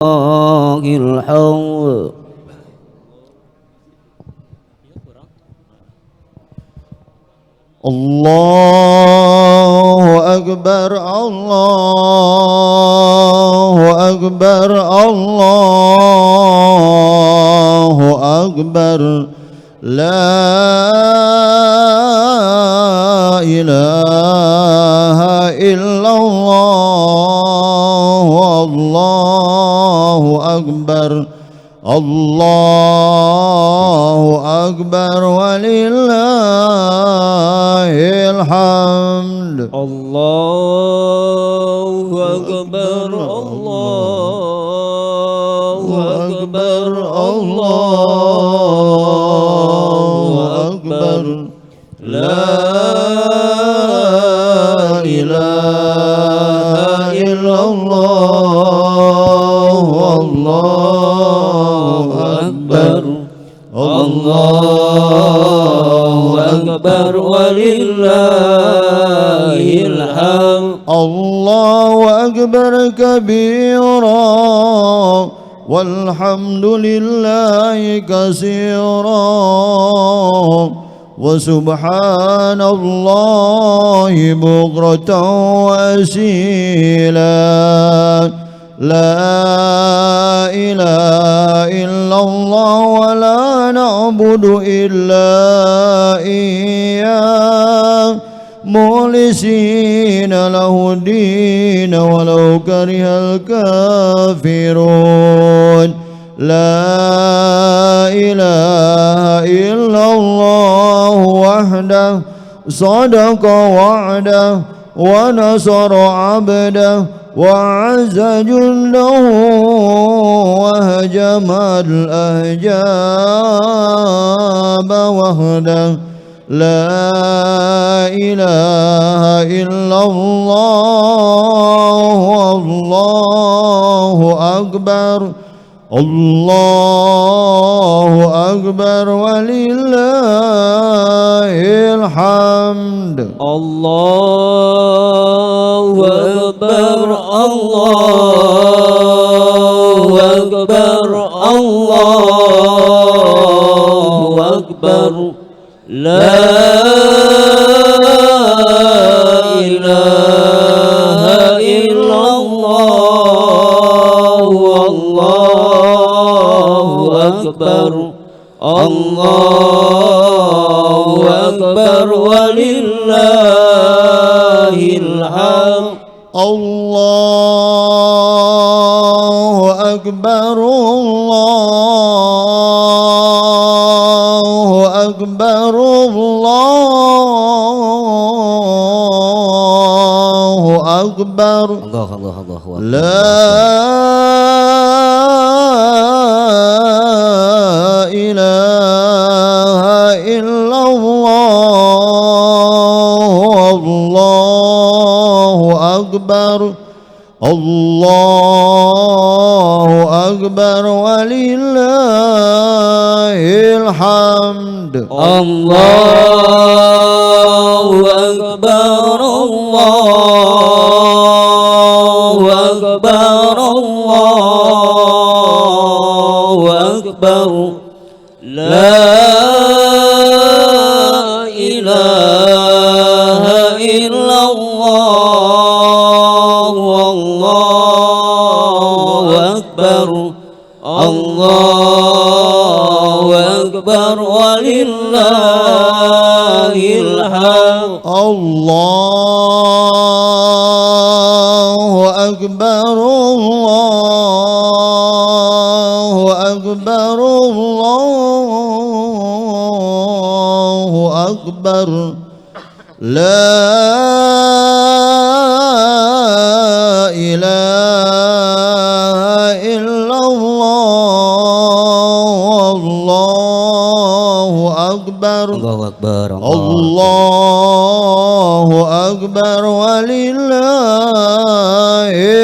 الحمد الله أكبر الله أكبر الله أكبر لا إله إلا الله الله أكبر الله أكبر ولله الحمد الله أكبر الله أكبر الله أكبر لا إله إلا الله الله أكبر الله أكبر ولله الحمد الله أكبر كبيرا والحمد لله كثيرا وسبحان الله بكرة وأصيلا لا إله إلا الله ولا نعبد إلا إياه مخلصين له الدين ولو كره الكافرون لا إله إلا الله وحده صدق وعده ونصر عبده وعز جنده وهجم الأحزاب وحده لا إله إلا الله الله أكبر الله أكبر ولله الحمد الله أكبر الله أكبر الله أكبر لا إله إلا الله الله أكبر الله أكبر ولله الحمد الله أكبر الله أكبر الله أكبر الله الله الله لا إله إلا الله الله أكبر الله أكبر ولله الحمد الله أكبر الله أكبر الله أكبر لا إله إلا الله الله أكبر الله أكبر ولله الحمد الله أكبر الله أكبر الله أكبر لا إله إلا الله الله أكبر الله أكبر الله أكبر ولله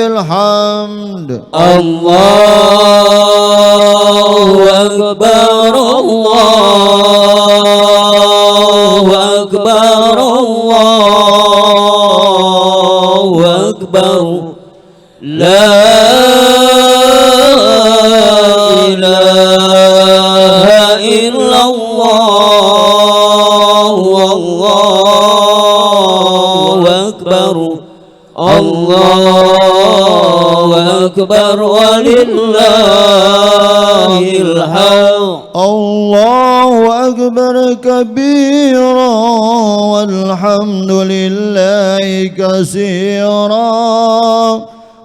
الحمد الله أكبر الله أكبر الله أكبر لا ولله الحمد الله أكبر كبيرا والحمد لله كثيرا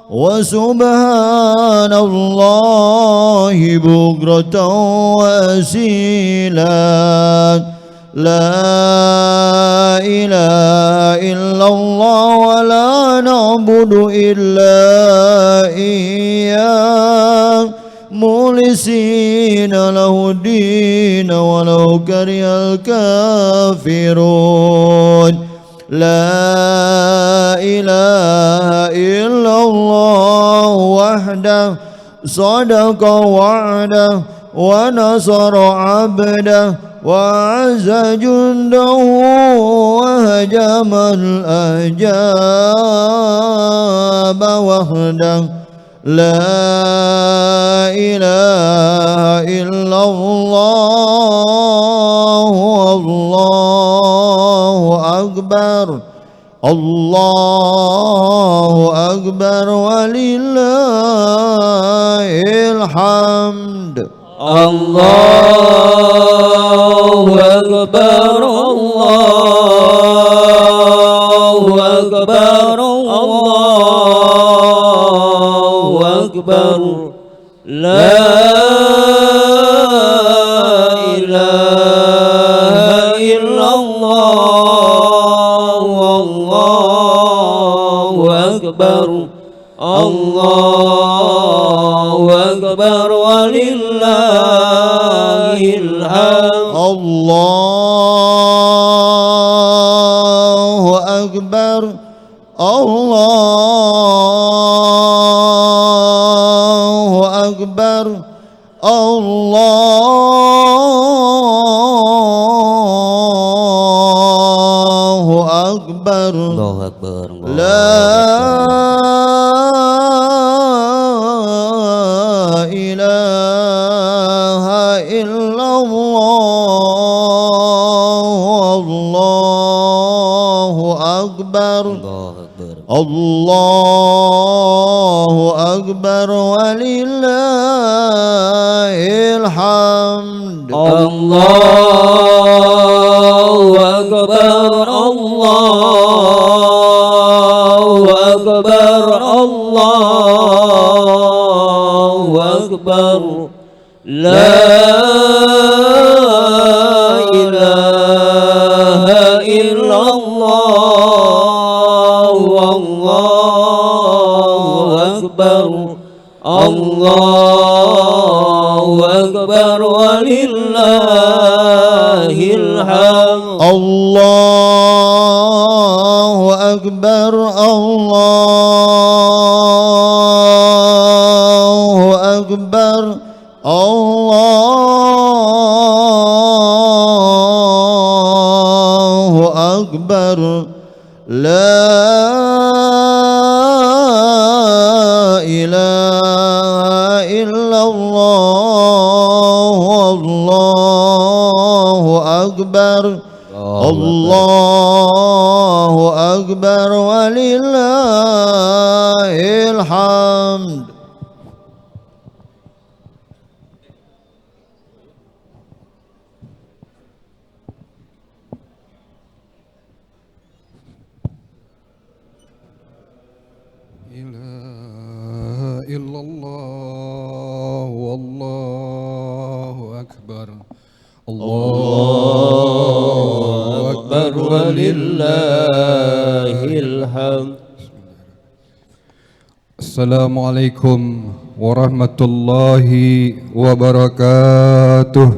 وسبحان الله بكرة وأصيلا لا إله إلا الله ولا نعبد إلا إياه مخلصين له الدين ولو كره الكافرون لا إله إلا الله وحده صدق وعده ونصر عبده وأعز جنده وهجم الأحزاب وحده لا إله إلا الله الله أكبر الله أكبر ولله الحمد الله أكبر الله أكبر الله أكبر لا إله إلا الله الله أكبر الله أكبر ولله الحمد الله أكبر الله أكبر الله أكبر الله أكبر لا إله إلا الله الله أكبر الله أكبر ولله الحمد الله أكبر الله أكبر الله أكبر لا إله إلا الله الله أكبر الله أكبر ولله الحمد الله أكبر الله أكبر الله أكبر لا إله إلا الله الله أكبر الله أكبر ولله الحمد إلا الله والله أكبر الله أكبر ولله الحمد السلام عليكم ورحمة الله وبركاته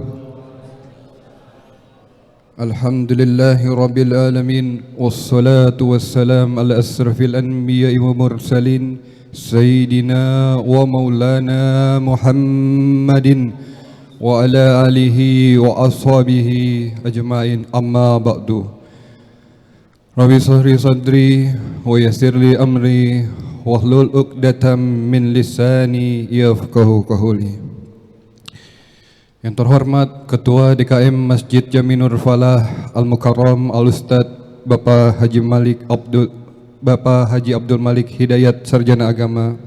الحمد لله رب العالمين والصلاة والسلام على أشرف الأنبياء والمرسلين سيدنا ومولانا محمد وعلى آله وأصحابه أجمعين أما بعد ربي اشرح لي صدري ويسر لي أمري واحلل عقدة من لساني يفقهوا قولي. Yang terhormat Ketua DKM Masjid Jaminur Falah Al-Mukarram Al-Ustad Bapak Haji Abdul Malik Hidayat Sarjana Agama,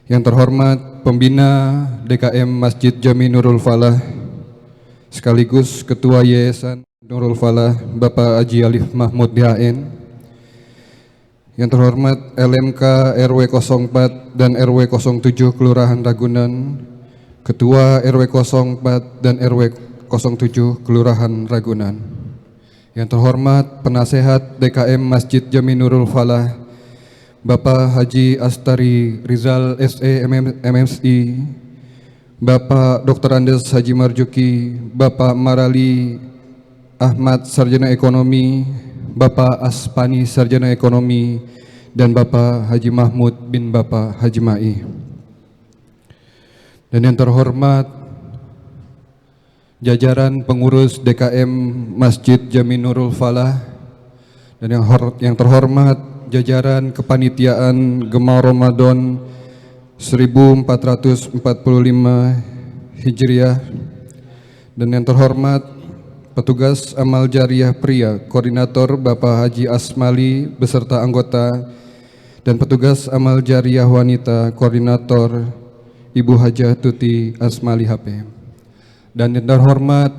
Yang terhormat Pembina DKM Masjid Jami Nurul Falah sekaligus Ketua Yayasan Nurul Falah Bapak Haji Alif Mahmud DHN. Yang terhormat LMK RW 04 dan RW 07 Kelurahan Ragunan, Ketua RW 04 dan RW 07 Kelurahan Ragunan. Yang terhormat Penasehat DKM Masjid Jami Nurul Falah Bapak Haji Astari Rizal SE MMSI, Bapak Dr. Andes Haji Marjuki, Bapak Marali Ahmad Sarjana Ekonomi, Bapak Aspani Sarjana Ekonomi, dan Bapak Haji Mahmud bin Bapak Haji Mai. Dan yang terhormat jajaran pengurus DKM Masjid Jami Nurul Falah, dan yang terhormat jajaran kepanitiaan Gema Ramadan 1445 Hijriah, dan yang terhormat petugas amal jariah pria koordinator Bapak Haji Asmali beserta anggota, dan petugas amal jariah wanita koordinator Ibu Hajah Tuti Asmali HP. Dan yang terhormat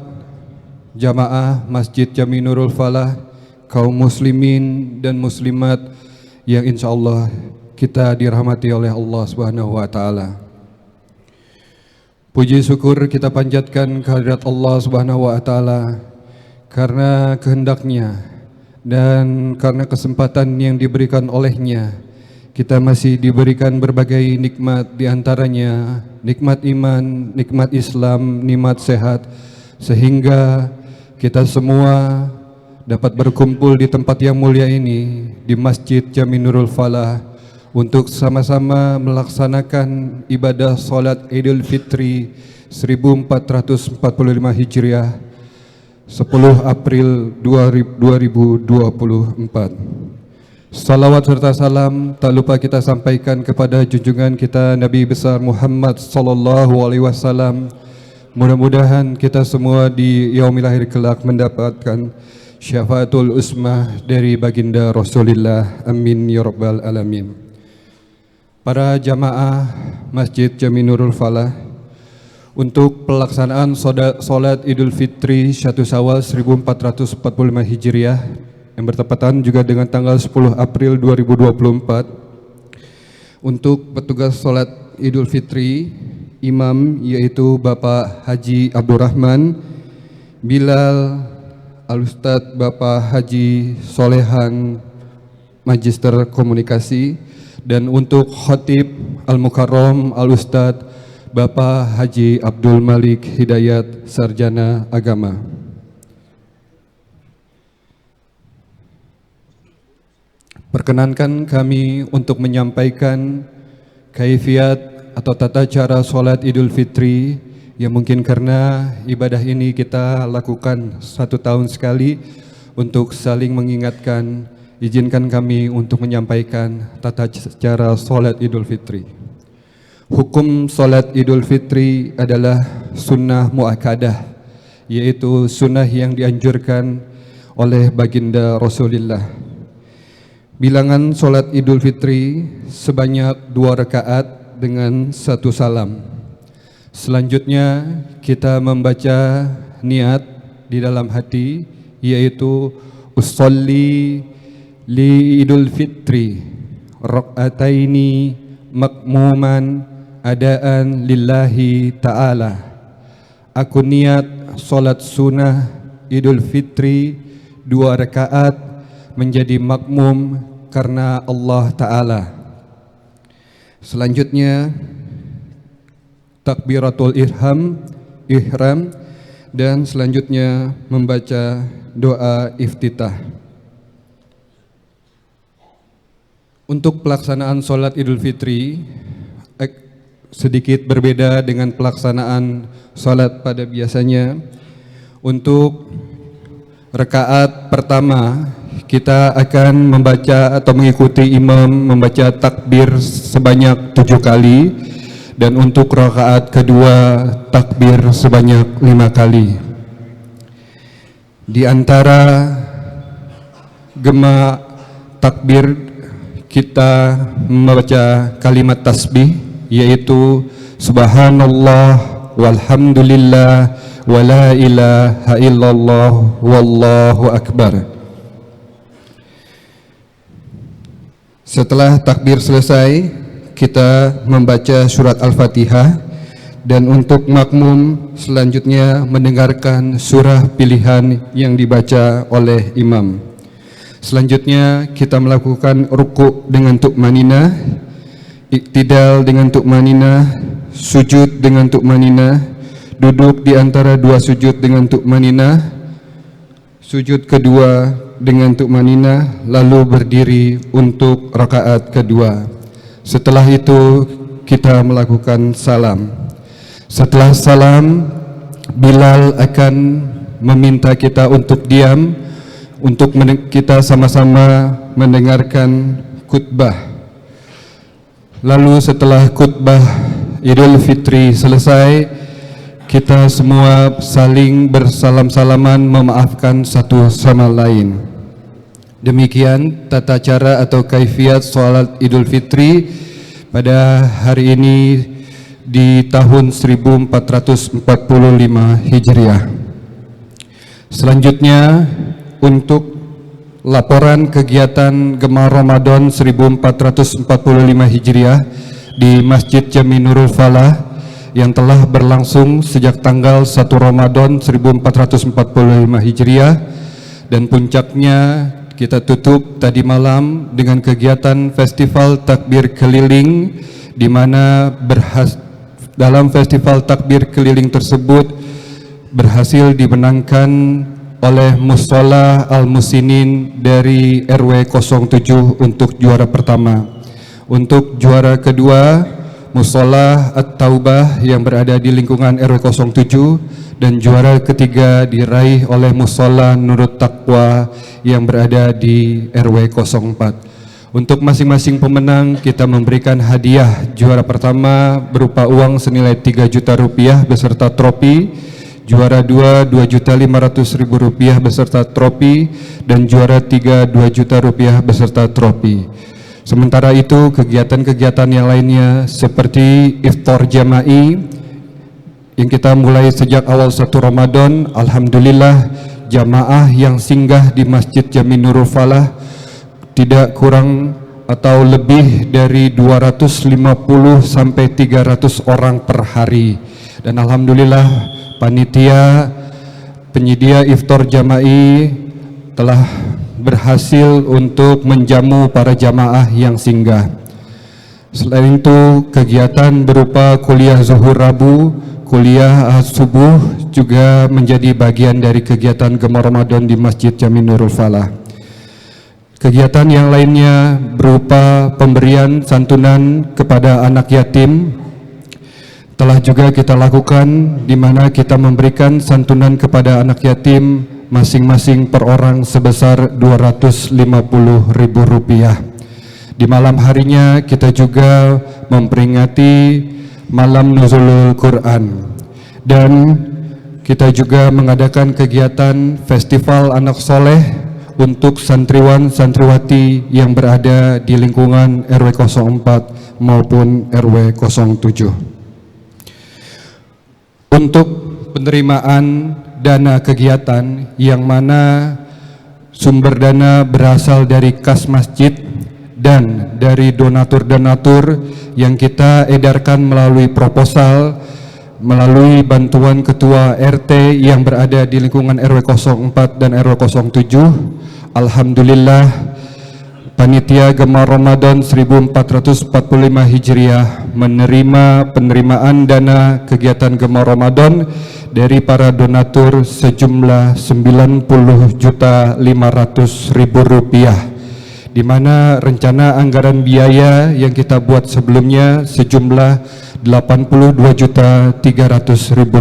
jamaah Masjid Jami Nurul Falah, kaum muslimin dan muslimat yang insya Allah kita dirahmati oleh Allah Subhanahu wa Ta'ala. Puji syukur kita panjatkan kehadirat Allah Subhanahu wa Ta'ala karena kehendaknya dan karena kesempatan yang diberikan olehnya, kita masih diberikan berbagai nikmat, diantaranya nikmat iman, nikmat Islam, nikmat sehat, sehingga kita semua dapat berkumpul di tempat yang mulia ini, di Masjid Jami Nurul Falah, untuk sama-sama melaksanakan ibadah salat Idul Fitri 1445 Hijriah 10 April 2024. Salawat serta salam tak lupa kita sampaikan kepada junjungan kita Nabi besar Muhammad sallallahu alaihi wasallam. Mudah-mudahan kita semua di yaumil akhir kelak mendapatkan syafaatul usmah dari baginda Rasulullah. Amin ya rabbal alamin. Para jamaah Masjid Jami Nurul Falah, untuk pelaksanaan salat Idul Fitri 1 Syawal 1445 Hijriah yang bertepatan juga dengan tanggal 10 April 2024, untuk petugas salat Idul Fitri imam yaitu Bapak Haji Abdurrahman Bilal Al-Ustadz Bapak Haji Solehan Magister Komunikasi, dan untuk Khatib Al-Mukarram Al-Ustadz Bapak Haji Abdul Malik Hidayat Sarjana Agama. Perkenankan kami untuk menyampaikan kaifiat atau tata cara sholat Idul Fitri yang mungkin karena ibadah ini kita lakukan 1 tahun sekali. Untuk saling mengingatkan, izinkan kami untuk menyampaikan tata cara sholat Idul Fitri. Hukum sholat Idul Fitri adalah sunnah muakkadah, yaitu sunnah yang dianjurkan oleh baginda Rasulullah. Bilangan sholat Idul Fitri sebanyak 2 rakaat dengan 1 salam. Selanjutnya kita membaca niat di dalam hati, yaitu usolli li Idul Fitri rakaataini makmuman adaan lillahi ta'ala. Aku niat solat sunnah Idul Fitri 2 rakaat menjadi makmum karena Allah Ta'ala. Selanjutnya takbiratul ihram, dan selanjutnya membaca doa iftitah. Untuk pelaksanaan sholat Idul Fitri sedikit berbeda dengan pelaksanaan sholat pada biasanya. Untuk rakaat pertama kita akan membaca atau mengikuti imam membaca takbir sebanyak 7 kali, dan untuk rakaat kedua takbir sebanyak 5 kali. Di antara gema takbir kita membaca kalimat tasbih yaitu Subhanallah walhamdulillah wa la ilaha illallah wallahu akbar. Setelah takbir selesai, kita membaca surat Al-Fatihah, dan untuk makmum selanjutnya mendengarkan surah pilihan yang dibaca oleh imam. Selanjutnya kita melakukan ruku' dengan tu'maninah, iktidal dengan tu'maninah, sujud dengan tu'maninah, duduk di antara dua sujud dengan tu'maninah, sujud kedua dengan tu'maninah, lalu berdiri untuk rakaat kedua. Setelah itu kita melakukan salam. Setelah salam, Bilal akan meminta kita untuk diam, untuk kita sama-sama mendengarkan khutbah. Lalu setelah khutbah Idul Fitri selesai, kita semua saling bersalam-salaman, memaafkan satu sama lain. Demikian tata cara atau kaifiat salat Idul Fitri pada hari ini di tahun 1445 Hijriah. Selanjutnya untuk laporan kegiatan Gemar Ramadan 1445 Hijriah di Masjid Jami Nurul Falah yang telah berlangsung sejak tanggal 1 Ramadan 1445 Hijriah, dan puncaknya kita tutup tadi malam dengan kegiatan Festival Takbir Keliling, di mana dalam Festival Takbir Keliling tersebut berhasil dimenangkan oleh Mushola Al-Musinin dari RW 07 untuk juara pertama. Untuk juara kedua, Mushola At-Taubah yang berada di lingkungan RW 07, dan juara ketiga diraih oleh Mushola Nurut Taqwa yang berada di RW 04. Untuk masing-masing pemenang kita memberikan hadiah. Juara pertama berupa uang senilai 3 juta rupiah beserta trofi, juara 2 2.500.000 rupiah beserta trofi, dan juara 3 2 juta rupiah beserta trofi. Sementara itu kegiatan-kegiatan yang lainnya seperti iftar jama'i yang kita mulai sejak awal 1 Ramadan, alhamdulillah jamaah yang singgah di Masjid Jami Nurul Falah tidak kurang atau lebih dari 250 sampai 300 orang per hari, dan alhamdulillah panitia penyedia iftar jama'i telah berhasil untuk menjamu para jamaah yang singgah. Selain itu kegiatan berupa kuliah zuhur Rabu, kuliah subuh juga menjadi bagian dari kegiatan Gemar Ramadan di Masjid Jami Nurul Falah. Kegiatan yang lainnya berupa pemberian santunan kepada anak yatim telah juga kita lakukan, di mana kita memberikan santunan kepada anak yatim masing-masing per orang sebesar 250.000 rupiah. Di malam harinya kita juga memperingati malam nuzulul Quran, dan kita juga mengadakan kegiatan festival anak soleh untuk santriwan-santriwati yang berada di lingkungan RW 04 maupun RW 07. Untuk penerimaan dana kegiatan yang mana sumber dana berasal dari kas masjid dan dari donatur-donatur yang kita edarkan melalui proposal, melalui bantuan ketua RT yang berada di lingkungan RW 04 dan RW 07. Alhamdulillah panitia Gemar Ramadan 1445 Hijriah menerima penerimaan dana kegiatan Gemar Ramadan dari para donatur sejumlah 90.500.000 rupiah, di mana rencana anggaran biaya yang kita buat sebelumnya sejumlah 82.300.000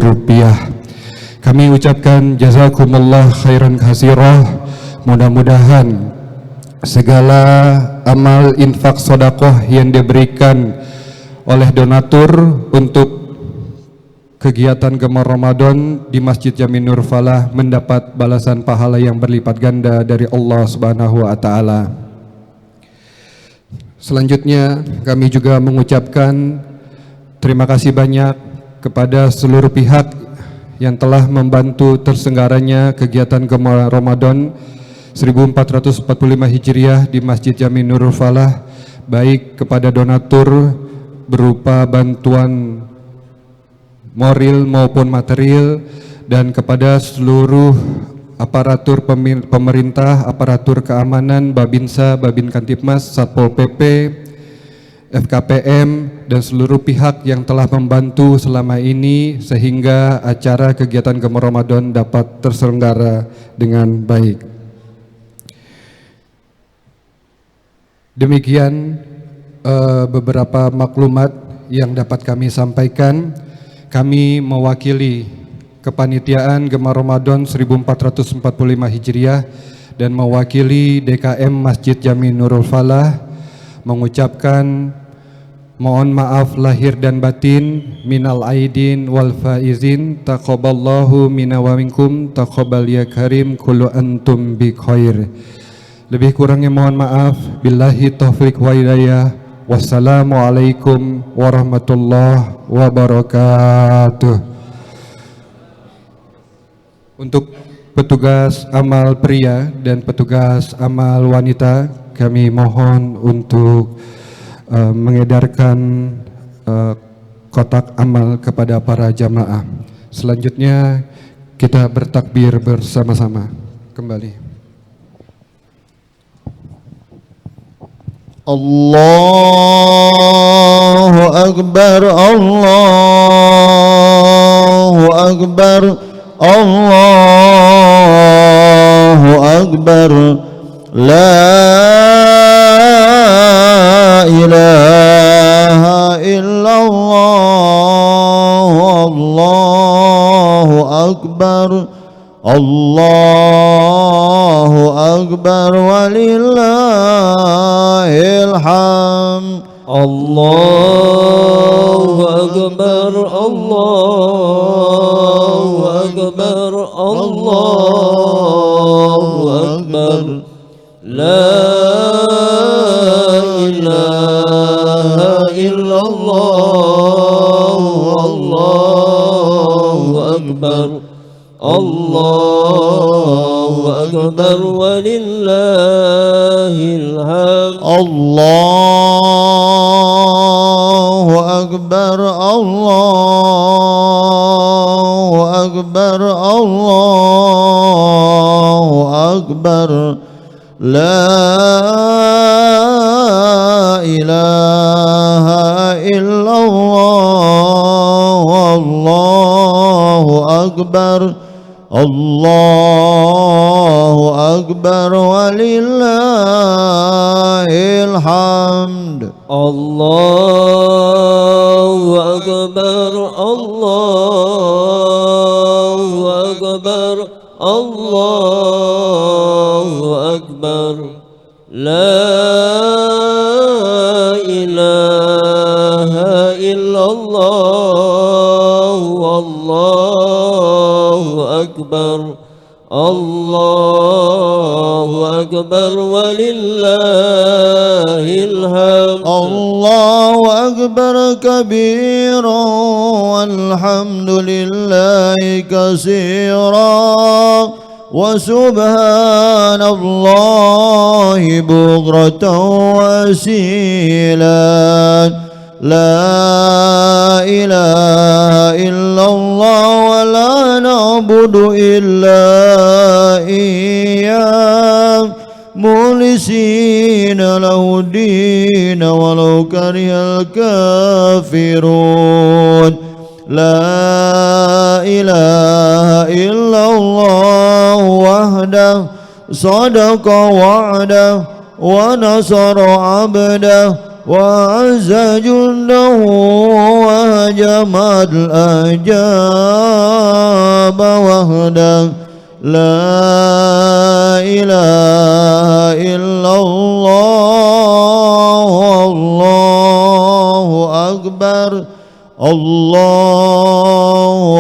rupiah. Kami ucapkan jazakumullah khairan katsirah. Mudah-mudahan segala amal infak sodakoh yang diberikan oleh donatur untuk kegiatan Gemar Ramadan di Masjid Jami Nurul Falah mendapat balasan pahala yang berlipat ganda dari Allah Subhanahu wa taala. Selanjutnya kami juga mengucapkan Terima kasih banyak kepada seluruh pihak yang telah membantu terselenggaranya kegiatan Gema Ramadan 1445 Hijriah di Masjid Jami Nurul Falah, baik kepada donatur berupa bantuan moral maupun material, dan kepada seluruh aparatur pemerintah, aparatur keamanan, Babinsa, Babin Kantipmas, Satpol PP, FKPM, dan seluruh pihak yang telah membantu selama ini sehingga acara kegiatan Gema Ramadan dapat terselenggara dengan baik. Demikian beberapa maklumat yang dapat kami sampaikan. Kami mewakili kepanitiaan Gema Ramadan 1445 Hijriah dan mewakili DKM Masjid Jami Nurul Falah mengucapkan mohon maaf lahir dan batin, minal aidin wal faizin, taqabballahu minna wa minkum, taqabbal ya karim, kullu antum bi khair. Lebih kurangnya mohon maaf. Billahi taufiq wa hidayah. Wassalamualaikum warahmatullahi wabarakatuh. Untuk petugas amal pria dan petugas amal wanita, kami mohon untuk mengedarkan kotak amal kepada para jamaah. Selanjutnya kita bertakbir bersama-sama kembali. Allahu Akbar, Allahu Akbar, Allahu Akbar, la ilaha illallah, Allahu Akbar, Allahu Akbar, walillahil hamd. Allahu Akbar, Allahu Akbar, Allahu Akbar, la ilaha illallah, Allahu Akbar, Allahu Akbar, walillahil hamd. Allahu Akbar, Allahu Akbar, Allahu Akbar, la ilaha illallah, Allahu Akbar, Allahu Akbar, walillahil hamd. Allahu Akbar, Allahu Akbar, Allahu Akbar, la ilaha illallah, Allahu Akbar, Allahu Akbar, walillahil hamd. Allahu Akbar kabira walhamdulillahi katsira wa subhanallahi bukratan wa asilan. La ilaha illallah wa la na'budu illa iyyah mulisina lahuddin walau karihal kafirun. La ilaha illallah wahdah sadaqa wa'dah wa nasara abdah wa azza jundahu wa jamal ajaba wahdah. La ilaha illallah, Allahu Akbar, Allahu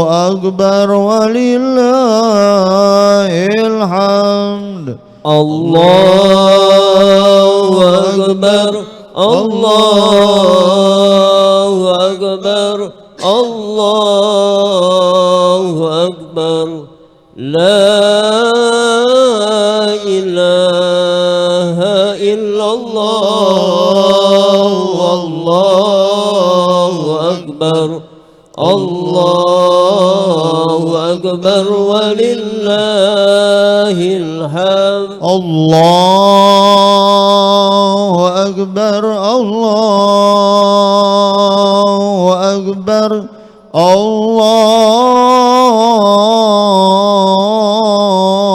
Akbar, walillahil hamd. Allahu Akbar, Allahu Akbar, الله أكبر لا إله إلا الله الله أكبر الله أكبر ولله الحمد الله أكبر الله أكبر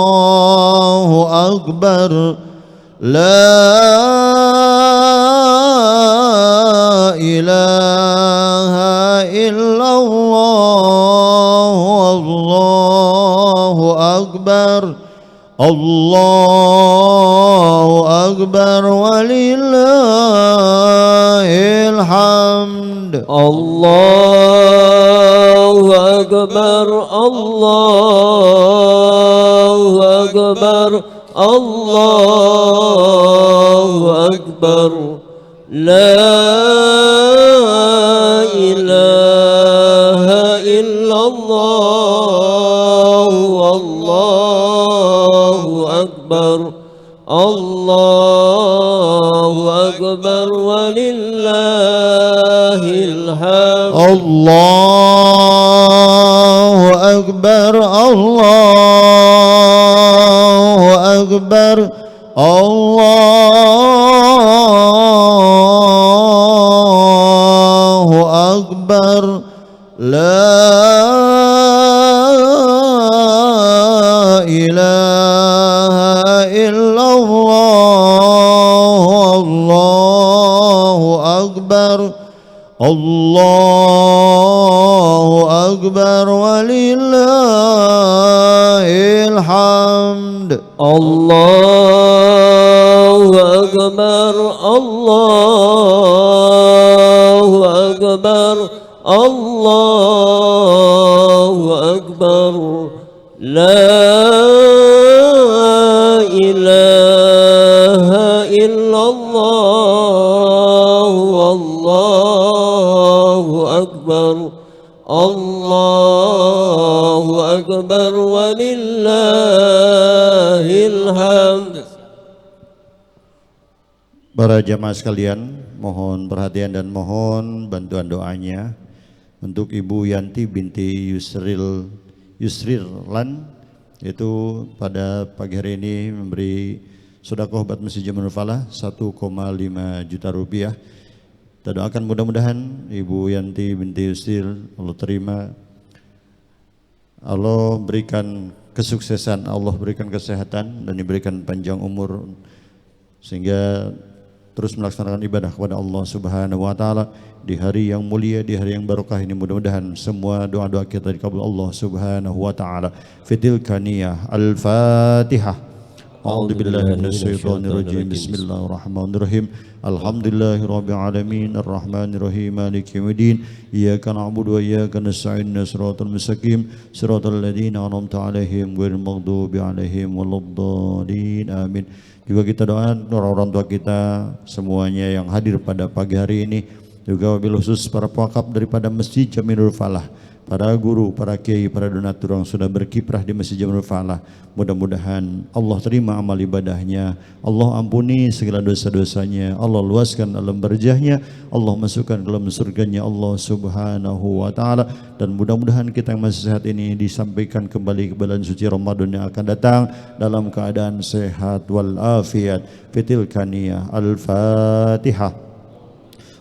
الله أكبر لا إله إلا الله الله أكبر الله أكبر ولله الحمد الله أكبر الله أكبر الله أكبر لا إله إلا الله الله أكبر الله أكبر ولله الحمد الله أكبر الله أكبر الله أكبر لا إله إلا الله الله أكبر الله أكبر ولله الحمد الله أكبر الله أكبر الله أكبر لا إله إلا الله والله أكبر الله أكبر ولله الحمد. Para jamaah sekalian, mohon perhatian dan mohon bantuan doanya untuk Ibu Yanti binti Yusrilan, itu pada pagi hari ini memberi sedekah buat Masjid Jamil Falah 1,5 juta rupiah. Kita doakan mudah-mudahan Ibu Yanti binti Yusril Allah terima, Allah berikan kesuksesan, Allah berikan kesehatan dan diberikan panjang umur sehingga terus melaksanakan ibadah kepada Allah Subhanahu wa taala di hari yang mulia, di hari yang barokah ini. Mudah-mudahan semua doa-doa kita dikabul Allah Subhanahu wa taala. Fitil kaniyah Al-Fatihah. A'udzu billahi minasyaitonir rajim. Bismillahirrahmanirrahim. Alhamdulillahirabbil alamin arrahmanir rahim maliki yaumiddin. Iyyaka na'budu wa iyyaka nasta'in. Shiratal mustaqim shiratal ladzina an'amta 'alaihim ghairil maghdubi 'alaihim waladdallin. Amin. Juga kita doakan orang-orang tua kita semuanya yang hadir pada pagi hari ini, juga wabil khusus para pewakaf daripada Masjid Jamilul Falah, para guru, para kiai, para donatur yang sudah berkiprah di Masjid Jamilul Falah. Mudah-mudahan Allah terima amal ibadahnya, Allah ampuni segala dosa-dosanya, Allah luaskan alam berjahnya, Allah masukkan ke dalam surganya Allah Subhanahu wa taala. Dan mudah-mudahan kita yang masih sehat ini disampaikan kembali ke bulan suci Ramadan yang akan datang dalam keadaan sehat wal afiat. Fitil kaniyah Al-Fatihah.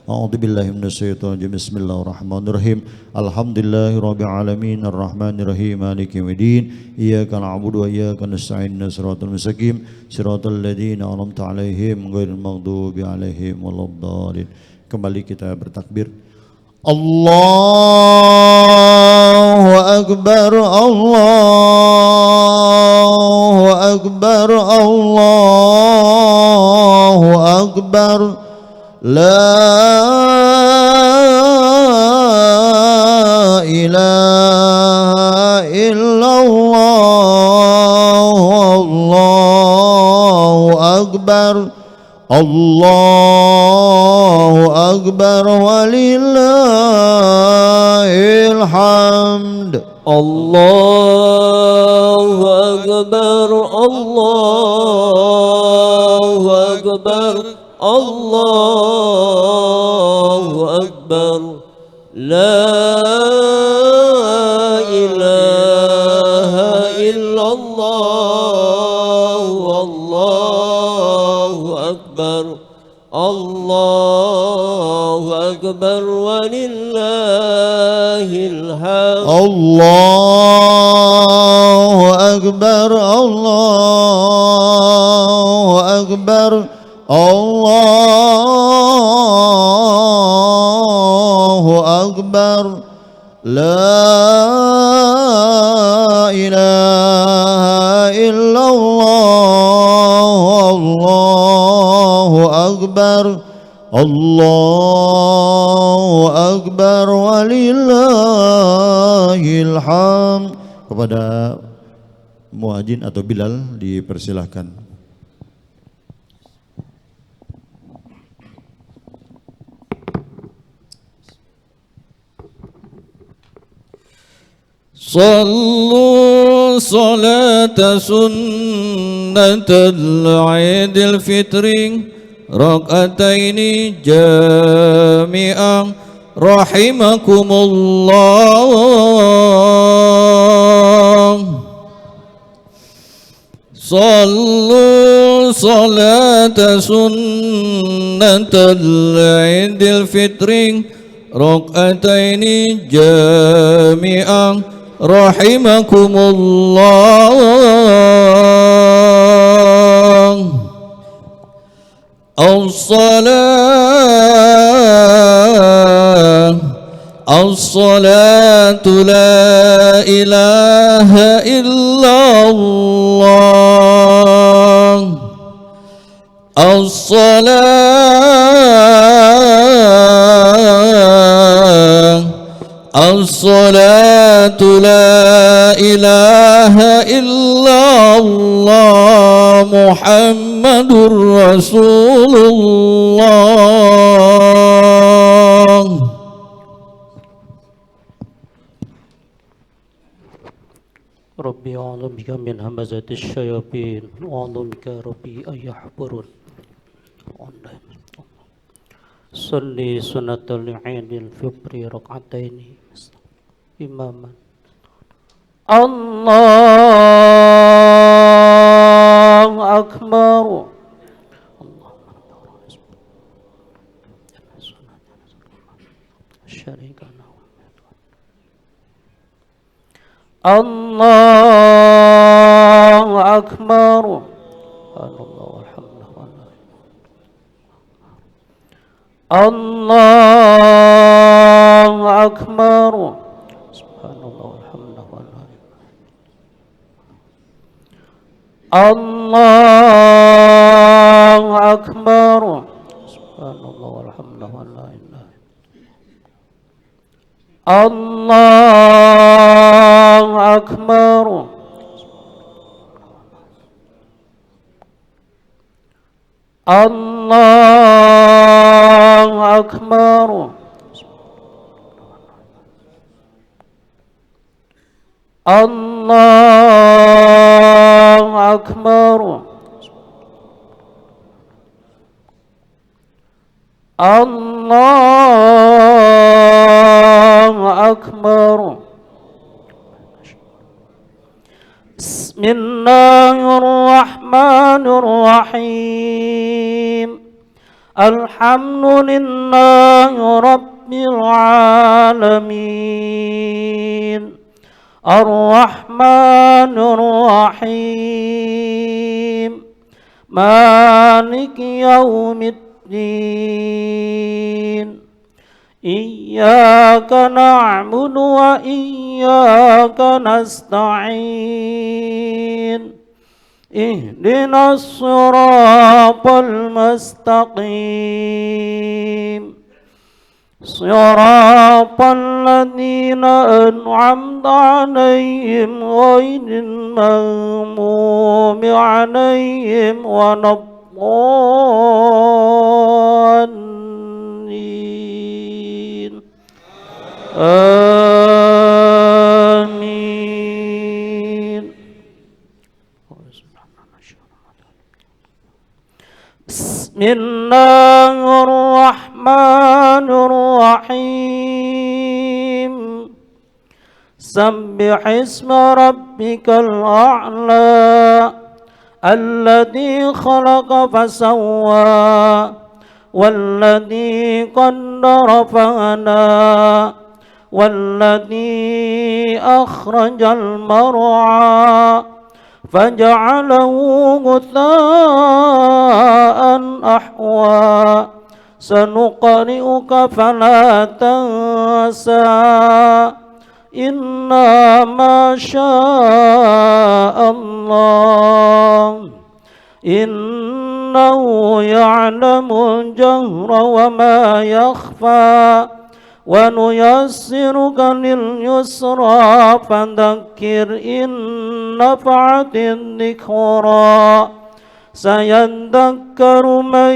A'udzu billahi minasyaitonir rajim. Bismillahirrahmanirrahim. Alhamdulillahirabbil alamin arrahmanir rahim maliki yaumiddin. Iyyaka na'budu wa iyyaka nasta'in. Shiratal mustaqim shiratal ladzina an'amta 'alaihim ghairil maghdubi 'alaihim waladdallin. Kembali kita bertakbir. Allahu akbar Allahu akbar Allahu akbar la ilaha illallah Allahu akbar الله أكبر ولله الحمد الله أكبر الله أكبر الله أكبر لا إله إلا الله والله أكبر الله أكبر ولله الحمد الله أكبر الله أكبر الله أكبر لا إله إلا الله الله أكبر الله أكبر ولله الحمد. Kepada muadzin atau Bilal dipersilahkan. صلوا صلاة سنة العيد الفطر ركعتين جامعا رحمكم الله. صلوا صلاة سنة العيد الفطر ركعتين جامعا رحمكم الله. الصلاة لا إله إلا الله. الصلاة لا إله إلا الله محمد رسول الله. ربي أعوذ بك من همزات الشياطين وأعوذ بك ربي أن يحضرون. صلي سنة العيد الفطر ركعتين إماما. الله أكبر. الله أكبر. الله أكبر. سبحان الله والحمد لله. الله أكبر. سبحان الله والحمد لله. الله أكبر. الله أكبر. الله أكبر. الله أكبر. بسم الله الرحمن الرحيم. الحمد لله رب العالمين. الرحمن الرحيم. مالك يوم الدين. إياك نعبد وإياك نستعين. اهدنا الصراط المستقيم. صراط الذين أنعمت عليهم غير المغضوب عليهم ولا الضالين. الضالين آمين. بسم الله الرحمن الرحيم. سبح اسم ربك الأعلى الذي خلق فسوى والذي قدر فهدى والذي أخرج المرعى فجعله غثاء أحوى سنقرئك فلا تنسى إلا ما شاء الله إنه يعلم الجهر وما يخفى ونيسرك لليسرى فذكر إن نفعت الذكرى سيذكر من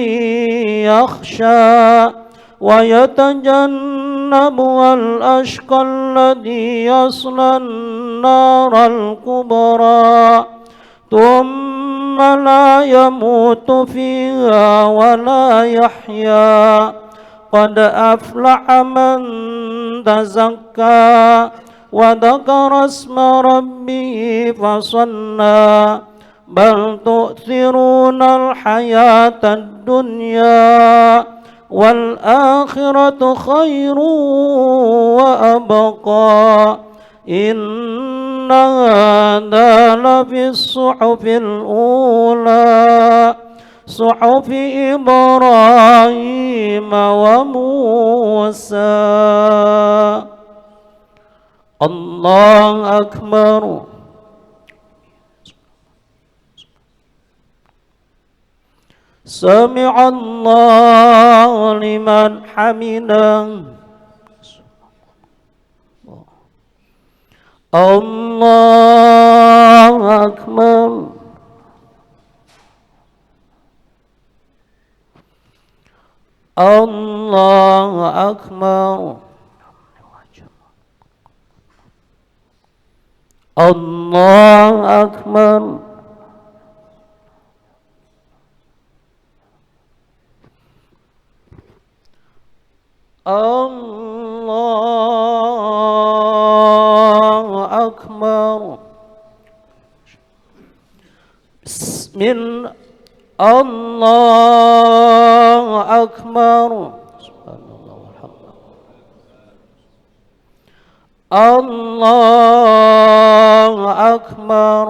يخشى ويتجنبها الأشقى الذي يصلى النار الكبرى ثم لا يموت فيها ولا يحيا قد أفلح من تزكى وذكر اسم ربه فصلى بل تؤثرون الحياة الدنيا والآخرة خير وأبقى إن هذا لفي الصحف الأولى صحف إبراهيم وموسى. الله أكبر. سمع الله لمن حمده. الله أكبر. الله أكبر. الله أكبر. الله أكبر. بسم الله. الله أكبر. سبحان الله والحمد لله. الله أكبر.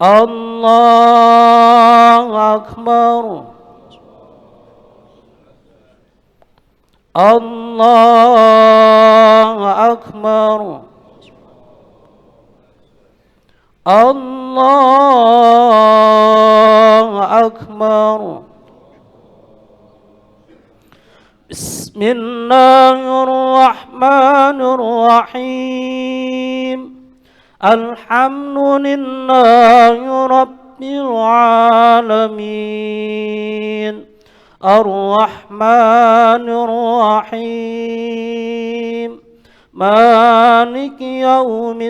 الله أكبر. الله أكبر. الله أكبر. بسم الله الرحمن الرحيم. الحمد لله رب العالمين الرحمن الرحيم مالك يوم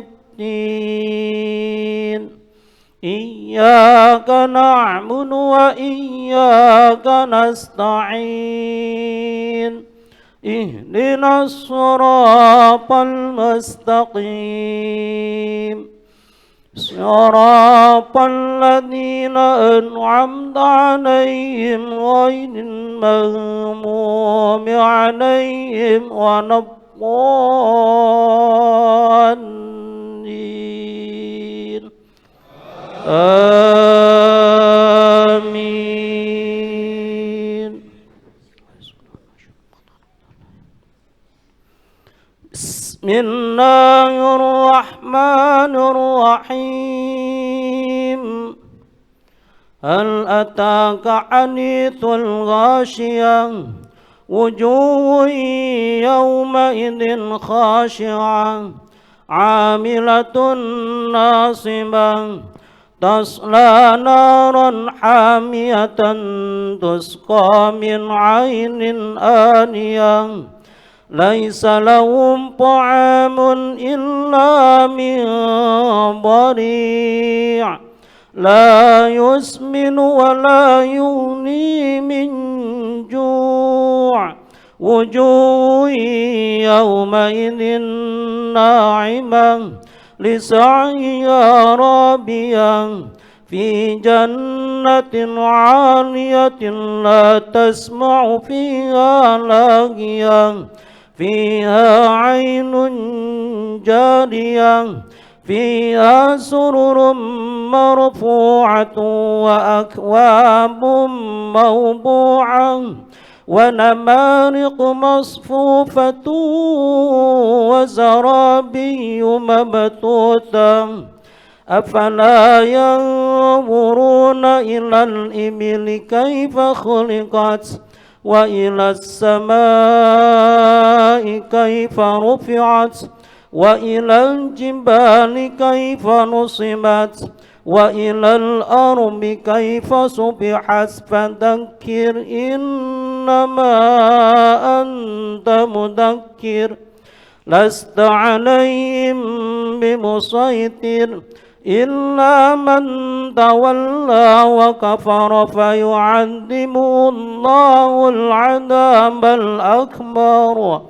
الدين إياك نعبد وإياك نستعين اهدنا الصراط المستقيم صراط الذين أنعمت عليهم غير المغضوب عليهم ولا الضالين آمين. بسم الله الرحمن الرحيم. هل أتاك حديث الغاشية وجوه يومئذ خاشعة عاملة ناصبة تصلى نارا حامية تسقى من عين آنية ليس لهم طعام إلا من ضريع لا يسمن ولا يغني من جوع وجوه يومئذ ناعمة لسعيها راضية في جنة عالية لا تسمع فيها لاغية فيها عين جارية فيها سرر مرفوعة وأكواب موضوعة ونمارق مصفوفة وزرابي مبثوثة أفلا ينظرون إلى الإبل كيف خلقت وإلى السماء كيف رفعت وإلى الجبال كيف نصبت وإلى الأرض كيف سطحت فذكر إنما أنت مذكر لست عليهم بمسيطر إلا من تولى وكفر فيعذبه الله العذاب الأكبر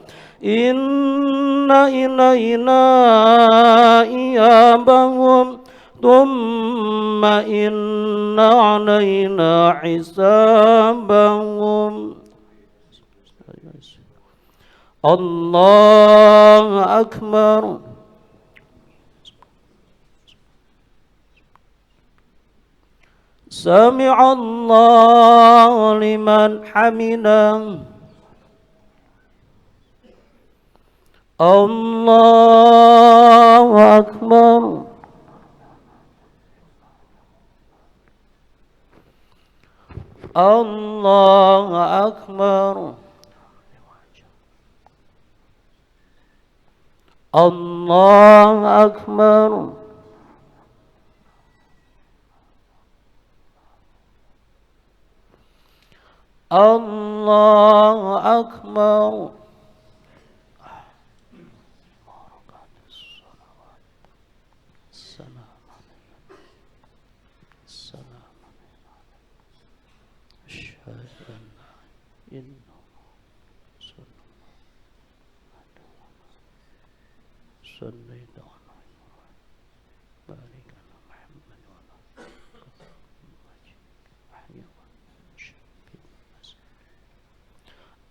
إن إلينا إيابهم ثم إن علينا حسابهم الله أكبر سمع الله لمن حمده الله أكبر الله أكبر الله أكبر الله أكبر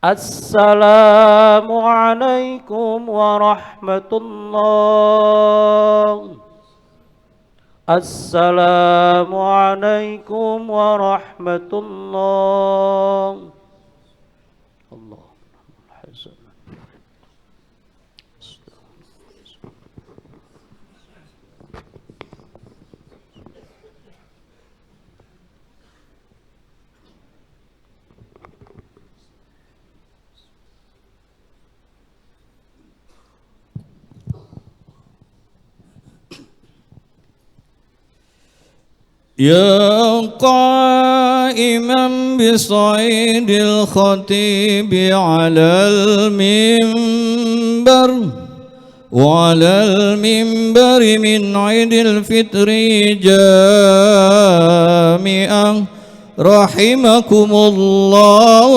السلام عليكم ورحمة الله السلام عليكم ورحمة الله اللهم حسنا يا قائما بصعيد الخطيب على المنبر وعلى المنبر من عيد الفطر جامعا رحمكم الله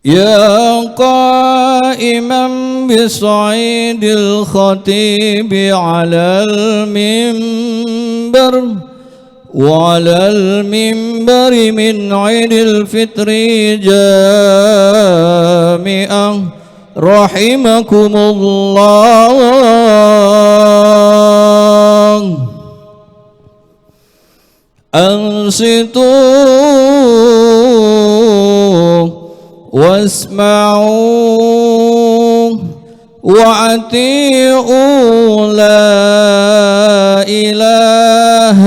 يا قائما بصعيد الخطيب على المنبر وعلى المنبر من عيد الفطر جامعا رحمكم الله أنصتوا واسمعوا وأطيعوا لا إله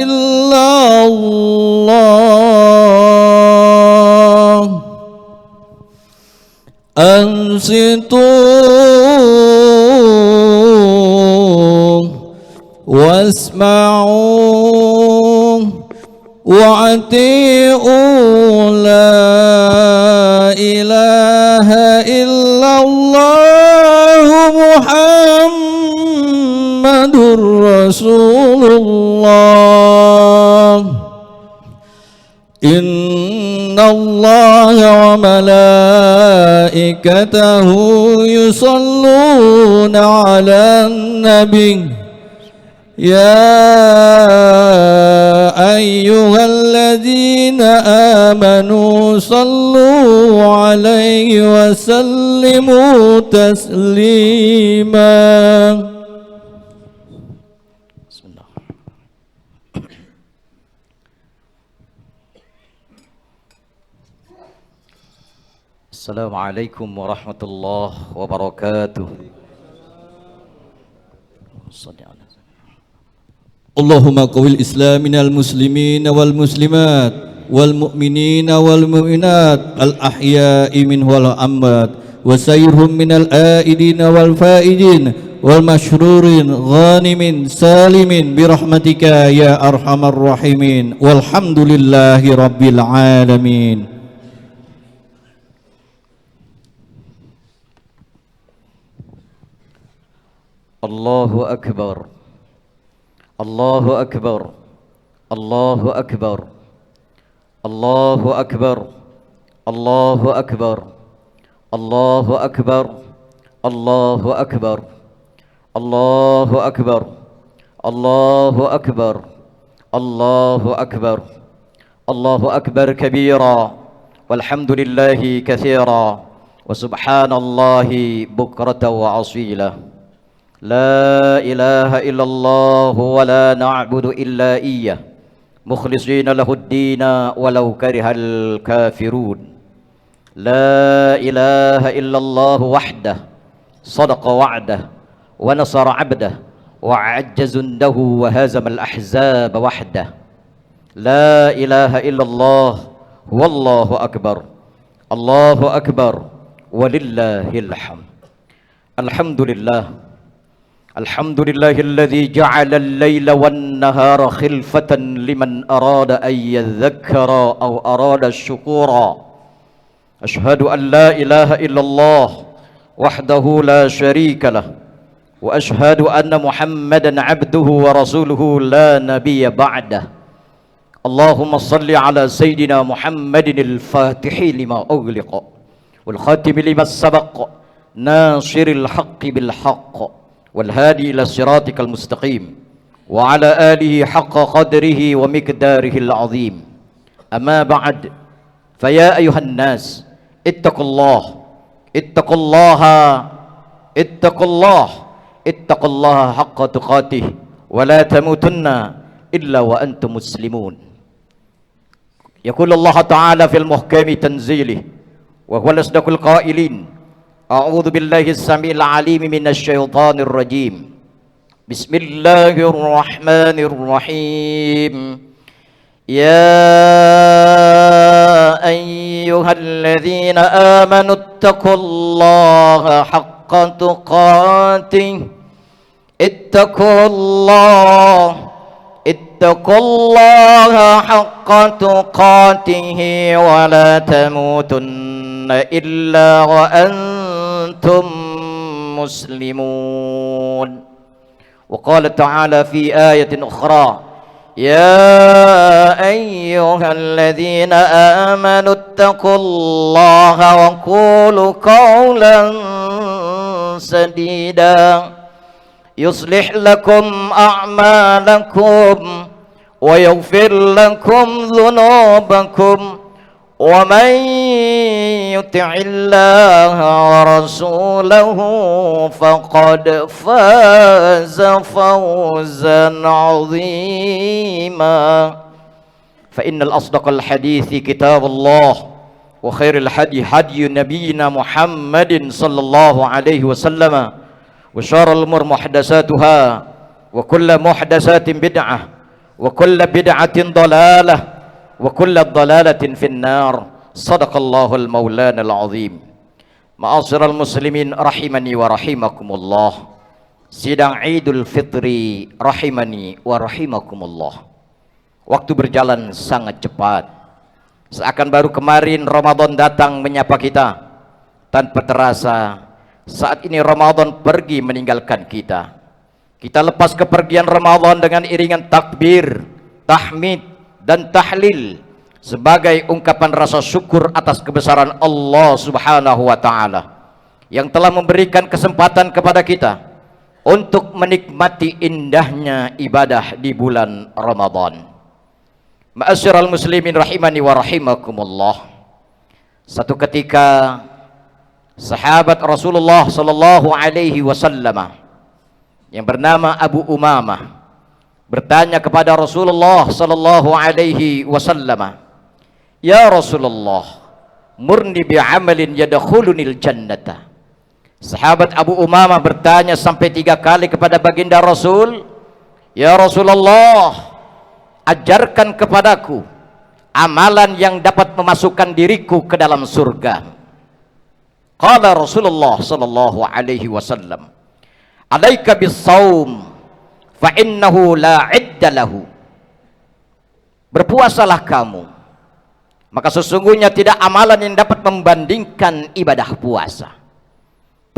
إلا الله أنصتوا واسمعوا وأطيعوا لا إله إلا الله محمد رسول الله إن الله وملائكته يصلون على النبي يا أيها الذين آمنوا صلوا عليه وسلموا تسليما. Assalamualaikum warahmatullahi wabarakatuh. Allahumma qawil islam minal muslimin wal muslimat wal mu'minin wal mu'minat al ahya'i min wal amwat wa sayyirhum minal aidin wal faidin wal mashrurin ghanimin salimin birahmatika ya arhamar rahimin walhamdulillahi rabbil alamin. Allahu Akbar, Allahu Akbar, Allahu Akbar, Allahu Akbar, Allahu Akbar, Allahu Akbar, Allahu Akbar, Allahu Akbar, Allahu Akbar, Allahu Akbar, Allahu Akbar kabira, walhamdulillahi kathira, wa subhanallahi bukratan wa asila. لا إله إلا الله ولا نعبد إلا إياه مخلصين له الدين ولو كره الكافرون. لا إله إلا الله وحده صدق وعده ونصر عبده وعج جنده وهزم الأحزاب وحده. لا إله إلا الله والله أكبر الله أكبر ولله الحمد. الحمد لله الحمد لله الذي جعل الليل والنهار خلفة لمن أراد أن يذكر أو أراد الشكورا. أشهد أن لا إله إلا الله وحده لا شريك له وأشهد أن محمدا عبده ورسوله لا نبي بعده. اللهم صل على سيدنا محمد الفاتح لما أغلق والخاتم لما سبق ناصر الحق بالحق والهادي إلى صراطك المستقيم وعلى آله حق قدره ومقداره العظيم. أما بعد فيا أيها الناس اتقوا الله اتقوا الله اتقوا الله اتقوا الله حق تقاته ولا تموتن إلا وأنتم مسلمون. يقول الله تعالى في المحكم تنزيله وهو الأصدق القائلين أعوذ بالله السميع العليم من الشيطان الرجيم. بسم الله الرحمن الرحيم. يا أيها الذين آمنوا اتقوا الله حق تقاته اتقوا الله حق تقاته ولا تموتن إلا وأنتم مسلمون. وقال تعالى في آية أخرى يا أيها الذين آمنوا اتقوا الله وقولوا قولا سديدا يصلح لكم أعمالكم ويغفر لكم ذنوبكم ومن يطع الله ورسوله فقد فاز فوزا عظيما. فإن الأصدق الحديث كتاب الله وخير الهدي هدي نبينا محمد صلى الله عليه وسلم وشر الأمور محدثاتها وكل محدثات بدعة وكل بدعة ضلالة وكل ضلالة في النار. صدق الله المولان العظيم. معاشر المسلمين rahimani wa rahimakumullah. sidang Idul Fitri rahimani wa rahimakumullah. Waktu berjalan sangat cepat. Seakan baru kemarin Ramadan datang menyapa kita. Tanpa terasa saat ini Ramadan pergi meninggalkan kita. Kita lepas kepergian Ramadan dengan iringan takbir, tahmid dan tahlil sebagai ungkapan rasa syukur atas kebesaran Allah Subhanahu wa taala yang telah memberikan kesempatan kepada kita untuk menikmati indahnya ibadah di bulan Ramadan. Ma'asyiral muslimin rahimani wa rahimakumullah. Satu ketika sahabat Rasulullah sallallahu alaihi wasallam yang bernama Abu Umamah bertanya kepada Rasulullah sallallahu alaihi wasallam, "Ya Rasulullah, murni bi'amalin yadkhulunil jannata." Sahabat Abu Umamah bertanya sampai 3 kali kepada baginda Rasul, "Ya Rasulullah, ajarkan kepadaku amalan yang dapat memasukkan diriku ke dalam surga." Qala Rasulullah sallallahu alaihi wasallam, "Alaika bis-shaum fa innahu la 'idda lahu." Berpuasalah kamu, maka sesungguhnya tidak amalan yang dapat membandingkan ibadah puasa.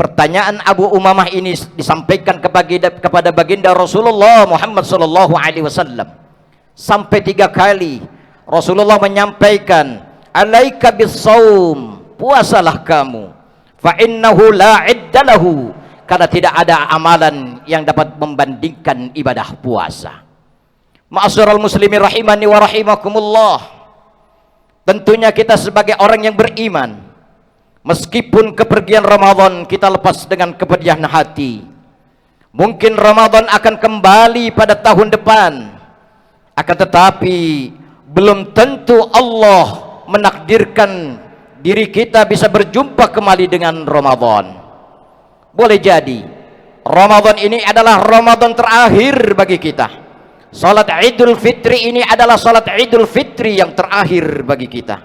Pertanyaan Abu Umamah ini disampaikan kepada baginda Rasulullah Muhammad sallallahu alaihi wasallam sampai 3 kali. Rasulullah menyampaikan, "Alaika bis-shaum," puasalah kamu, "fa innahu la 'idda lahu," karena tidak ada amalan yang dapat membandingkan ibadah puasa. Ma'asyiral muslimin rahimani wa rahimakumullah. Tentunya kita sebagai orang yang beriman, meskipun kepergian Ramadan kita lepas dengan kepedihan hati. Mungkin Ramadan akan kembali pada tahun depan, akan tetapi belum tentu Allah menakdirkan diri kita bisa berjumpa kembali dengan Ramadan. Boleh jadi Ramadan ini adalah Ramadan terakhir bagi kita. Salat Idul Fitri ini adalah salat Idul Fitri yang terakhir bagi kita.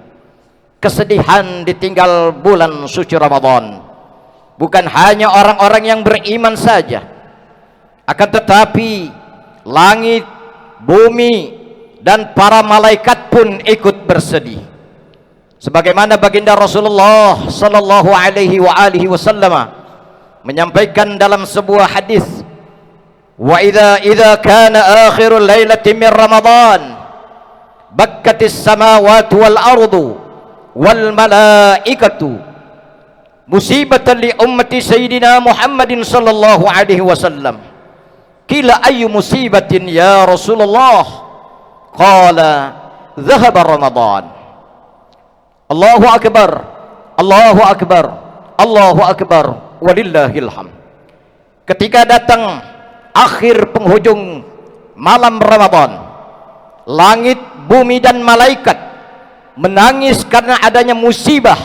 Kesedihan ditinggal bulan suci Ramadan bukan hanya orang-orang yang beriman saja, akan tetapi langit, bumi dan para malaikat pun ikut bersedih. Sebagaimana baginda Rasulullah sallallahu alaihi wasallam menyampaikan dalam sebuah hadis, "Wa idza kana akhirul lailati min Ramadan bakkatis samawati wal ardu wal malaikatu musibatan li ummati sayyidina Muhammadin sallallahu alaihi wasallam." Qila ayyu musibatin ya Rasulullah? Qala dhahaba Ramadan. Allahu akbar, Allahu akbar, Allahu akbar, walillahil hamd. Ketika datang akhir penghujung malam Ramadan, langit, bumi dan malaikat menangis karena adanya musibah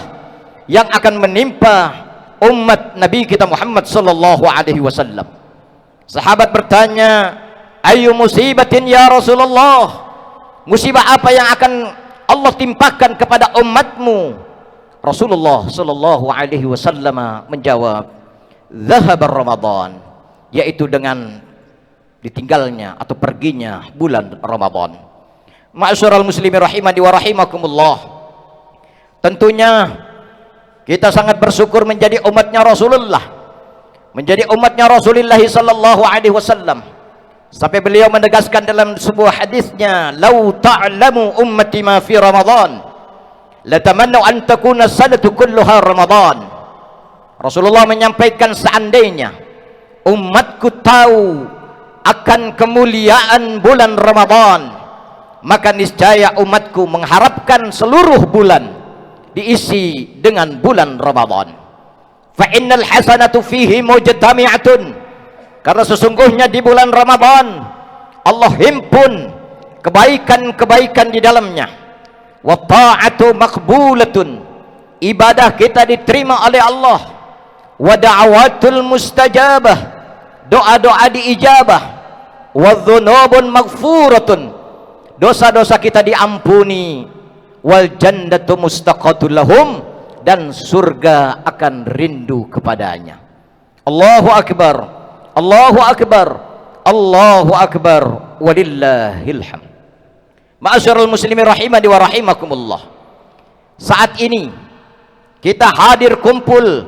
yang akan menimpa umat Nabi kita Muhammad sallallahu alaihi wasallam. Sahabat bertanya, "Ayu musibatin ya Rasulullah?" Musibah apa yang akan Allah timpakan kepada umatmu? Rasulullah sallallahu alaihi wasallam menjawab, "Dhahaba Ramadan," yaitu dengan ditinggalnya atau perginya bulan Ramadan. Ma'asyiral muslimin rahimani wa rahimakumullah. Tentunya kita sangat bersyukur menjadi umatnya Rasulullah, menjadi umatnya Rasulullah sallallahu alaihi wasallam. Sampai beliau menegaskan dalam sebuah hadisnya, "Lau ta'lamu ummati ma fi Ramadan, latamannu an takuna sanatu kulluha Ramadan." Rasulullah menyampaikan, seandainya umatku tahu akan kemuliaan bulan Ramadan, maka niscaya umatku mengharapkan seluruh bulan diisi dengan bulan Ramadan. Fa innal hasanatu fihi mujtami'atun, karena sesungguhnya di bulan Ramadan Allah himpun kebaikan-kebaikan di dalamnya. Wa ta'atu maqbulatun, ibadah kita diterima oleh Allah. Wa da'awatul mustajabah, doa-doa diijabah. Wa dhunubun maghfuratun, dosa-dosa kita diampuni. Wal jannatu mustaqatul lahum, dan surga akan rindu kepadanya. Allahu akbar, Allahu akbar, Allahu akbar, walillahil hamd. Ma'asyiral muslimin rahimani wa rahimakumullah. Saat ini kita hadir kumpul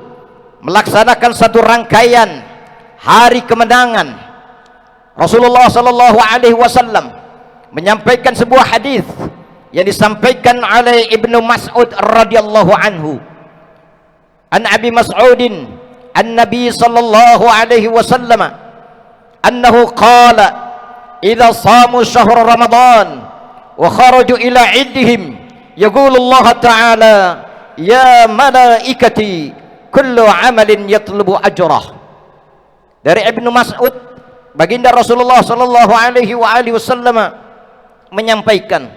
melaksanakan satu rangkaian hari kemenangan. Rasulullah sallallahu alaihi wasallam menyampaikan sebuah hadis yang disampaikan oleh Ibnu Mas'ud radhiyallahu anhu. An Abi Mas'udin an-Nabi sallallahu alaihi wasallam annahu qala idza shamu syahr Ramadan wa kharaju ila iddihim yaqulu Allah ta'ala ya malaikati kullu amalin yatlubu ajrah. Dari Ibnu Mas'ud, baginda Rasulullah sallallahu alaihi wasallam menyampaikan,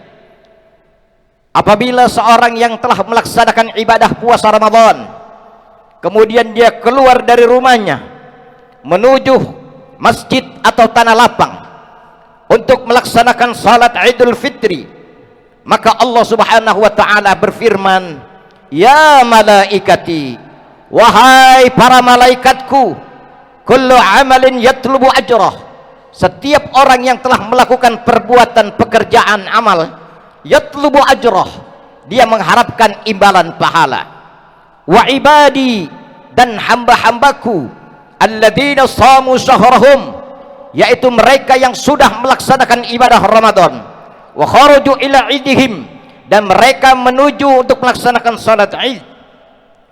apabila seorang yang telah melaksanakan ibadah puasa Ramadan kemudian dia keluar dari rumahnya menuju masjid atau tanah lapang untuk melaksanakan salat Idul Fitri, maka Allah Subhanahu wa taala berfirman, ya malaikati, wahai para malaikatku, kullu amalin yatlubu ajrah, setiap orang yang telah melakukan perbuatan pekerjaan amal, yatlubu ajrah, dia mengharapkan imbalan pahala. Wa ibadi, dan hamba-hambaku, alladzina shamu syahrahum, yaitu mereka yang sudah melaksanakan ibadah Ramadan, wa kharaju ila idihim, dan mereka menuju untuk melaksanakan salat Id,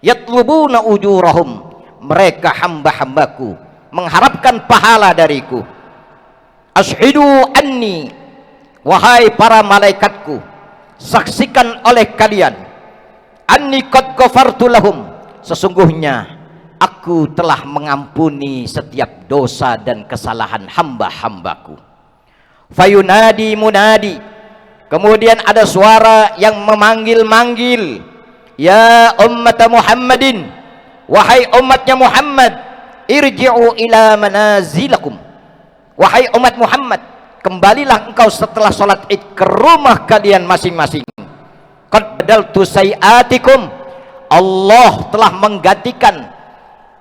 yatlubuna ujurahum, mereka hamba-hambaku mengharapkan pahala dariku. Ashhidu anni, wahai para malaikatku, saksikan oleh kalian, anni qad ghafartu lahum, sesungguhnya aku telah mengampuni setiap dosa dan kesalahan hamba-hambaku. Fayunadi munadi, kemudian ada suara yang memanggil-manggil, ya ummat Muhammadin, wahai umatnya Muhammad, irji'u ila manazilakum, wahai umat Muhammad, kembalilah engkau setelah salat Id ke rumah kalian masing-masing. Qad badaltu sayiatikum, Allah telah menggantikan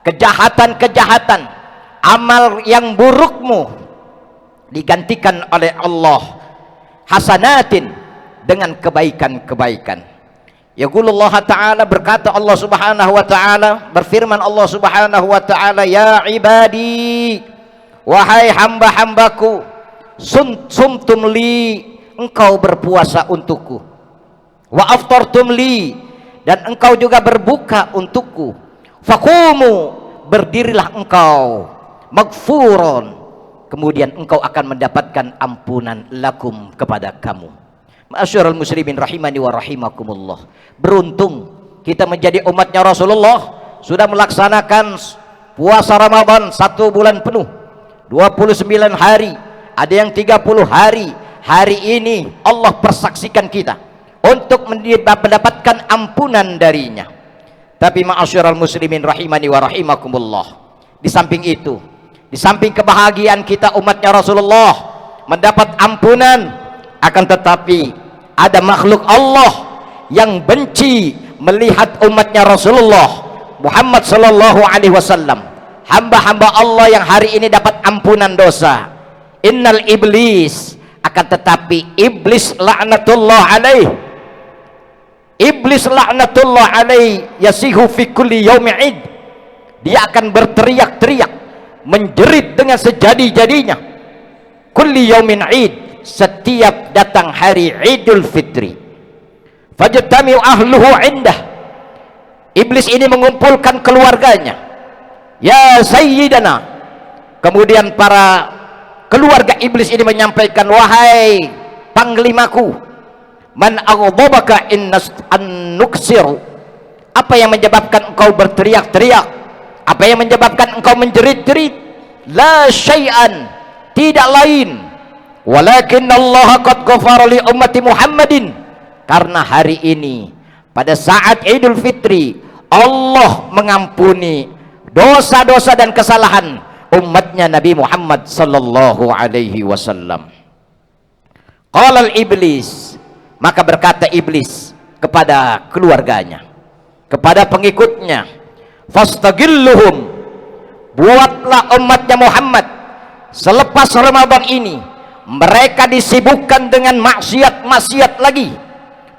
kejahatan-kejahatan, amal yang burukmu digantikan oleh Allah hasanatin, dengan kebaikan-kebaikan. Yaqulullah ta'ala, berkata Allah Subhanahu wa ta'ala, berfirman Allah Subhanahu wa ta'ala, ya ibadi, wahai hamba-hambaku, sumtum li, engkau berpuasa untukku, wa aftartum li, dan engkau juga berbuka untukku, faqumu, berdirilah engkau, maghfuron, kemudian engkau akan mendapatkan ampunan lakum, kepada kamu. Ma'asyiral muslimin rahimani wa rahimakumullah, beruntung kita menjadi umatnya Rasulullah, sudah melaksanakan puasa Ramadan 1 bulan penuh, 29 hari, ada yang 30 hari. Hari ini Allah persaksikan kita untuk mendapatkan ampunan darinya. Tapi ma'asyiral muslimin rahimani wa rahimakumullah, di samping itu, di samping kebahagiaan kita umatnya Rasulullah mendapat ampunan, akan tetapi ada makhluk Allah yang benci melihat umatnya Rasulullah Muhammad sallallahu alaihi wasallam, hamba-hamba Allah yang hari ini dapat ampunan dosa. Innal iblis, akan tetapi iblis laknatullah alaih, iblis laknatullah alaih, yasihu fi kulli yaumi id, dia akan berteriak-teriak, menjerit dengan sejadi-jadinya, kulli yaumin id, setiap datang hari Idul Fitri. Fajtami'u ahluhu indah, iblis ini mengumpulkan keluarganya, ya sayyidana, kemudian para keluarga iblis ini menyampaikan, wahai panglimaku, man aghdabaka an nuksiru, apa yang menyebabkan engkau berteriak-teriak, apa yang menyebabkan engkau menjerit-jerit? La syai'an, tidak lain, walakin Allah qad ghafara li ummati Muhammadin, karena hari ini pada saat Idul Fitri Allah mengampuni dosa-dosa dan kesalahan umatnya Nabi Muhammad sallallahu alaihi wasallam. Qala al-iblis, maka berkata iblis kepada keluarganya, kepada pengikutnya, fastagilluhum, buatlah umatnya Muhammad selepas Ramadan ini mereka disibukkan dengan maksiat-maksiat lagi,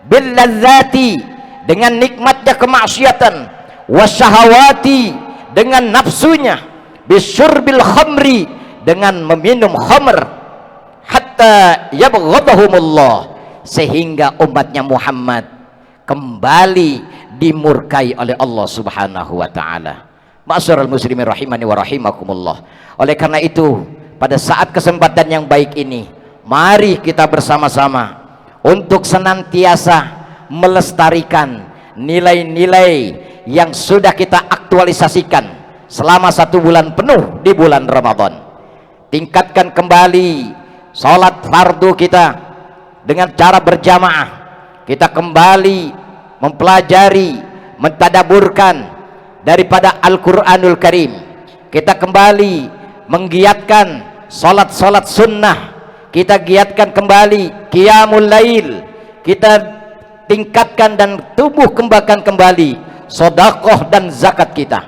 bil ladzati, dengan nikmatnya kemaksiatan, wasyahawati, dengan nafsunya, bisyurbil khamri, dengan meminum khamr, hatta yabghadahumullah, sehingga umatnya Muhammad kembali dimurkai oleh Allah Subhanahu wa taala. Ma'asyiral muslimin rahimani wa rahimakumullah. Oleh karena itu, pada saat kesempatan yang baik ini, mari kita bersama-sama untuk senantiasa melestarikan nilai-nilai yang sudah kita aktualisasikan selama 1 bulan penuh di bulan Ramadan. Tingkatkan kembali salat fardu kita dengan cara berjamaah. Kita kembali mempelajari, mentadaburkan daripada Al-Quranul Karim. Kita kembali menggiatkan salat-salat sunnah. Kita giatkan kembali qiyamul lail. Kita tingkatkan dan tumbuh kembangkan kembali sedekah dan zakat kita.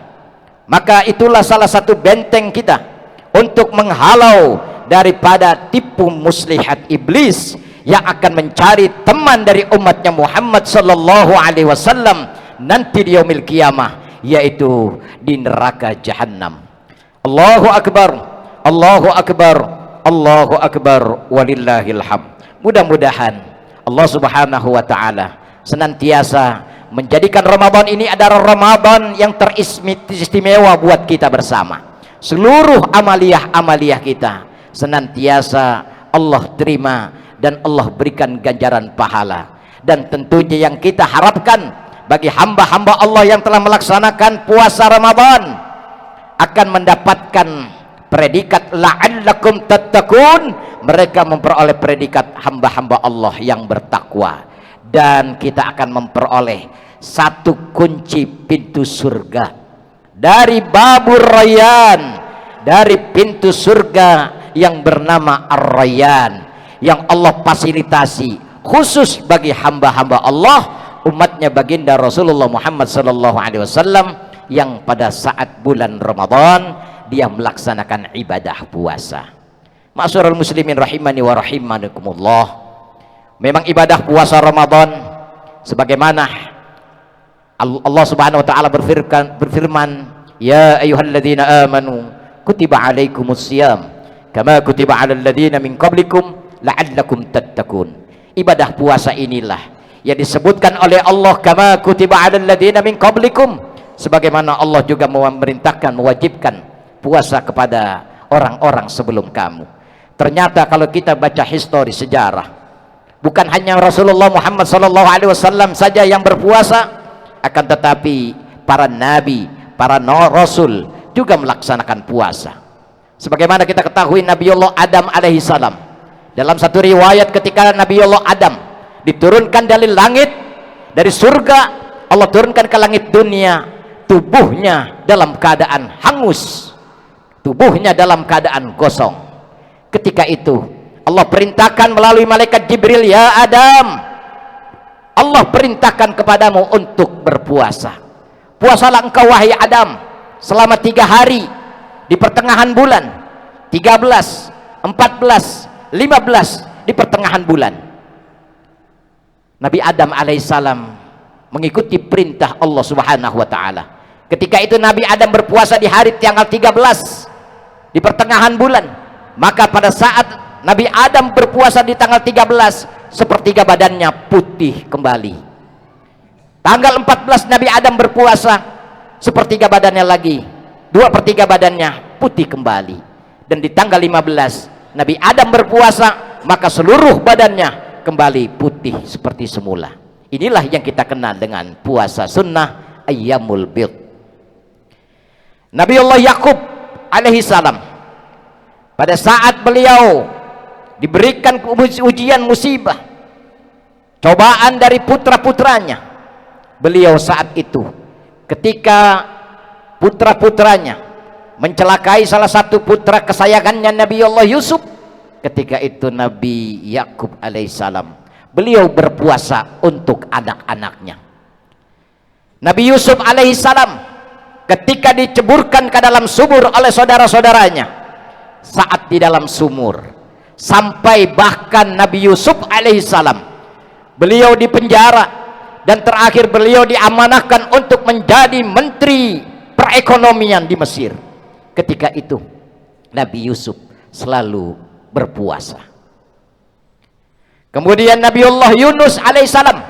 Maka itulah salah satu benteng kita untuk menghalau daripada tipu muslihat iblis yang akan mencari teman dari umatnya Muhammad sallallahu alaihi wasallam nanti di yaumil qiyamah, yaitu di neraka jahanam. Allahu akbar, Allahu akbar, Allahu akbar, walillahil hamd. Mudah-mudahan Allah Subhanahu wa taala senantiasa menjadikan Ramadan ini adalah Ramadan yang teristimewa buat kita bersama. Seluruh amaliyah-amaliyah kita senantiasa Allah terima dan Allah berikan ganjaran pahala. Dan tentunya yang kita harapkan bagi hamba-hamba Allah yang telah melaksanakan puasa Ramadan akan mendapatkan predikat la'allakum tattaqun. Mereka memperoleh predikat hamba-hamba Allah yang bertakwa, dan kita akan memperoleh satu kunci pintu surga dari babur Rayyan, dari pintu surga yang bernama Ar-Rayyan, yang Allah fasilitasi khusus bagi hamba-hamba Allah, umatnya baginda Rasulullah Muhammad sallallahu alaihi wasallam, yang pada saat bulan Ramadan dia melaksanakan ibadah puasa. Ma'asyiral muslimin rahimani wa rahimakumullah. Memang ibadah puasa Ramadan sebagaimana Allah Subhanahu wa taala berfirman, ya ayyuhalladzina amanu kutiba alaikumusiyam kama kutiba alal ladzina min qablikum la'allakum tattaqun. Ibadah puasa inilah yang disebutkan oleh Allah kama kutiba alal ladzina min qablikum, sebagaimana Allah juga memerintahkan, mewajibkan puasa kepada orang-orang sebelum kamu. Ternyata kalau kita baca histori sejarah, bukan hanya Rasulullah Muhammad SAW saja yang berpuasa, akan tetapi para nabi, para rasul juga melaksanakan puasa. Sebagaimana kita ketahui Nabiullah Adam alaihissalam, dalam satu riwayat ketika Nabiullah Adam diturunkan dari langit, dari surga, Allah turunkan ke langit dunia, tubuhnya dalam keadaan hangus, tubuhnya dalam keadaan gosong. Ketika itu Allah perintahkan melalui malaikat Jibril, ya Adam, Allah perintahkan kepadamu untuk berpuasa. Puasalah engkau wahai Adam selama 3 hari di pertengahan bulan, 13, 14, 15 di pertengahan bulan. Nabi Adam alaihissalam mengikuti perintah Allah Subhanahu wa taala. Ketika itu Nabi Adam berpuasa di hari tanggal 13 di pertengahan bulan. Maka pada saat Nabi Adam berpuasa di tanggal 13, sepertiga badannya putih kembali. Tanggal 14 Nabi Adam berpuasa, sepertiga badannya lagi, 2/3 badannya putih kembali. Dan di tanggal 15 Nabi Adam berpuasa, maka seluruh badannya kembali putih seperti semula. Inilah yang kita kenal dengan puasa sunnah ayyamul bid. Nabiullah Yakub alaihissalam, pada saat beliau diberikan ujian musibah, cobaan dari putra-putranya, beliau saat itu ketika putra-putranya mencelakai salah satu putra kesayangannya Nabiullah Yusuf, ketika itu Nabi Yakub alaihissalam beliau berpuasa untuk anak-anaknya. Nabi Yusuf alaihissalam ketika diceburkan ke dalam sumur oleh saudara-saudaranya, saat di dalam sumur, sampai bahkan Nabi Yusuf alaihissalam, beliau dipenjara dan terakhir beliau diamanahkan untuk menjadi menteri perekonomian di Mesir. Ketika itu Nabi Yusuf selalu berpuasa. Kemudian Nabiullah Yunus alaihissalam,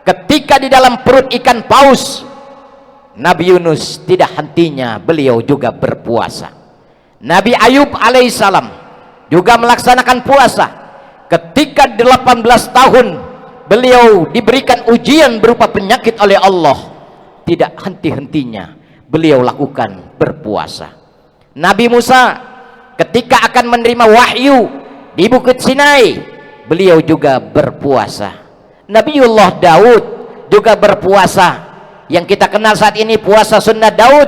ketika di dalam perut ikan paus, Nabi Yunus tidak hentinya beliau juga berpuasa. Nabi Ayub alaihissalam juga melaksanakan puasa. Ketika 18 tahun beliau diberikan ujian berupa penyakit oleh Allah, tidak henti-hentinya beliau lakukan berpuasa. Nabi Musa ketika akan menerima wahyu di Bukit Sinai, beliau juga berpuasa. Nabiullah Daud juga berpuasa, yang kita kenal saat ini puasa sunnah Daud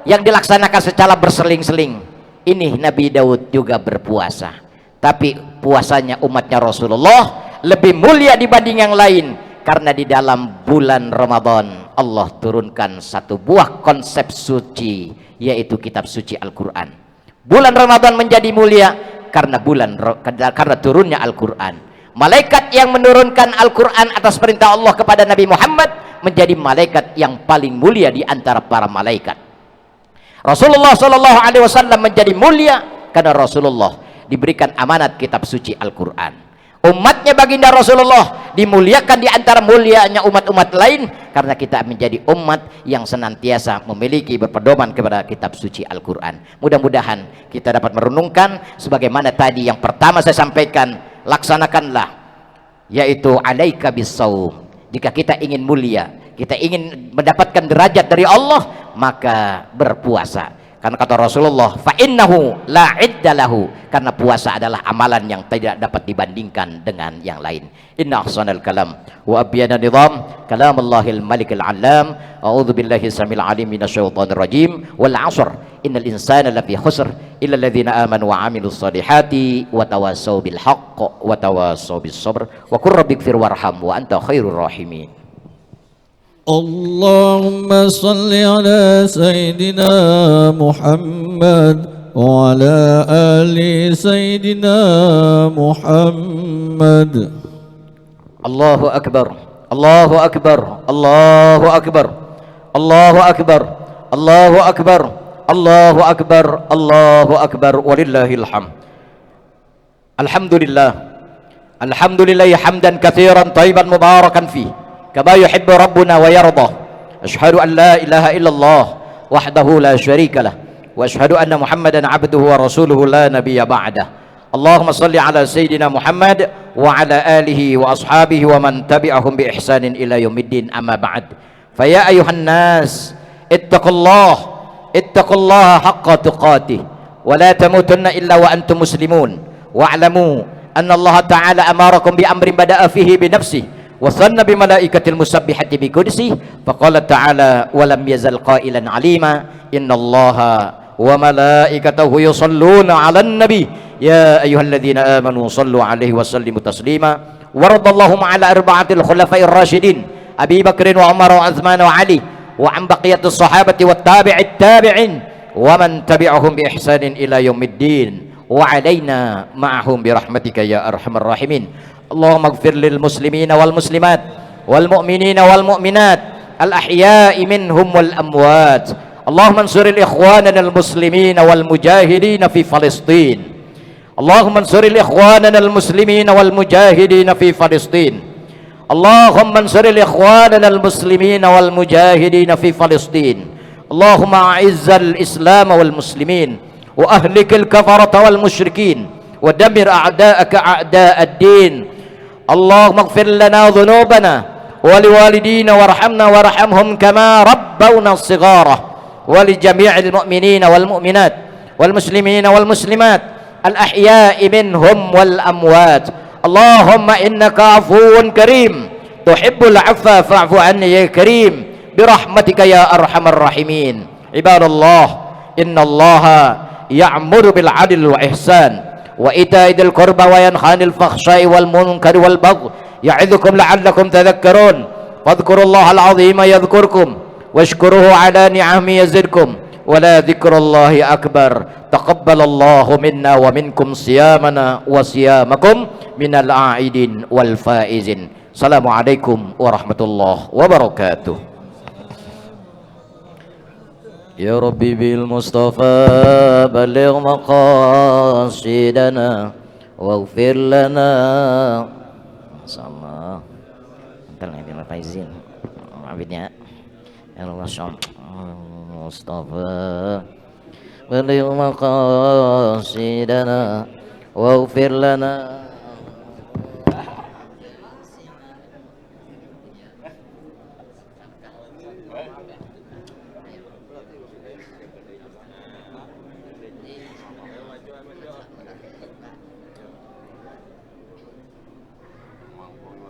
yang dilaksanakan secara berseling-seling. Ini Nabi Daud juga berpuasa, tapi puasanya umatnya Rasulullah lebih mulia dibanding yang lain, karena di dalam bulan Ramadan Allah turunkan satu buah konsep suci, yaitu kitab suci Al-Quran. Bulan Ramadan menjadi mulia karena turunnya Al-Quran. Malaikat yang menurunkan Al-Quran atas perintah Allah kepada Nabi Muhammad menjadi malaikat yang paling mulia di antara para malaikat. Rasulullah SAW menjadi mulia karena Rasulullah diberikan amanat kitab suci Al-Quran. Umatnya baginda Rasulullah dimuliakan di antara mulianya umat-umat lain karena kita menjadi umat yang senantiasa memiliki berpedoman kepada kitab suci Al-Quran. Mudah-mudahan kita dapat merenungkan sebagaimana tadi yang pertama saya sampaikan, laksanakanlah, yaitu alaika bisawm. Jika kita ingin mulia, kita ingin mendapatkan derajat dari Allah, maka berpuasa. Karena kata Rasulullah, fa innahu la iddalahu, karena puasa adalah amalan yang tidak dapat dibandingkan dengan yang lain. Inna ahsanal kalam wa abyana nizam kalamallahil malikil alam. A'udzu billahi samil alim minasyaitonir rajim. Wal 'ashr innal insana lafi khusr illa alladhina amanu wa 'amilus solihati wa tawassaw bil haqq wa tawassaw bis sabr wa qur rabbighfir warham wa anta khairur rahimin. اللهم صل على سيدنا محمد وعلى آل سيدنا محمد. الله أكبر الله أكبر الله أكبر الله أكبر الله أكبر الله أكبر الله أكبر ولله الحمد. الحمد لله الحمد لله حمدا كثيرا طيبا مباركا فيه كما يحب ربنا ويرضى. أشهد أن لا إله إلا الله وحده لا شريك له وأشهد أن محمدا عبده ورسوله لا نبي بعده. اللهم صل على سيدنا محمد وعلى آله وأصحابه ومن تبعهم بإحسان إلى يوم الدين. أما بعد، فيا أيها الناس اتقوا الله حق تقاته ولا تموتن إلا وأنتم مسلمون واعلموا أن الله تعالى أمركم بأمر بدأ فيه بنفسه وثنى بملائكة المسبحة بقدسه فقال تعالى ولم يزل قائلا عليما إن الله وملائكته يصلون على النبي يا أيها الذين آمنوا صلوا عليه وسلموا تسليما. ورضى اللهم على أربعة الخلفاء الراشدين أبي بكر وعمر وعثمان وعلي وعن بقية الصحابة والتابع التابعين ومن تبعهم بإحسان إلى يوم الدين وعلينا معهم برحمتك يا أرحم الراحمين. اللهم اغفر للمسلمين والمسلمات والمؤمنين والمؤمنات الأحياء منهم والأموات. اللهم انصر الإخواننا المسلمين والمجاهدين في فلسطين. اللهم انصر الإخواننا المسلمين والمجاهدين في فلسطين. اللهم انصر الإخواننا المسلمين والمجاهدين في فلسطين. اللهم أعز الإسلام والمسلمين وأهلك الكفرة والمشركين ودمر أعداءك أعداء الدين. اللهم اغفر لنا ذنوبنا ولوالدينا وارحمنا وارحمهم كما ربونا صغارا ولجميع المؤمنين والمؤمنات والمسلمين والمسلمات الأحياء منهم والأموات. اللهم إنك عفو كريم تحب العفو فاعف عني يا كريم برحمتك يا أرحم الراحمين. عباد الله إن الله يأمر بالعدل والإحسان وإيتاء ذي القربى وينهى عن الفحشاء والمنكر والبغي يعظكم لعلكم تذكرون. فاذكروا الله العظيم يذكركم washkuruhu ala ni'ami yazidkum wa la dzikrullahi akbar. Taqabbalallahu minna wa minkum siyamana wa siyamakum minal a'idin wal faizin. Assalamualaikum warahmatullahi wabarakatuh. Ya Rabbi bil Mustafa baligh maqasidana waghfir lana. Insyaallah. Antal nanti Bapak izin. Abidnya. Ya Allah Mustafa baligh maqasidana waghfir lana.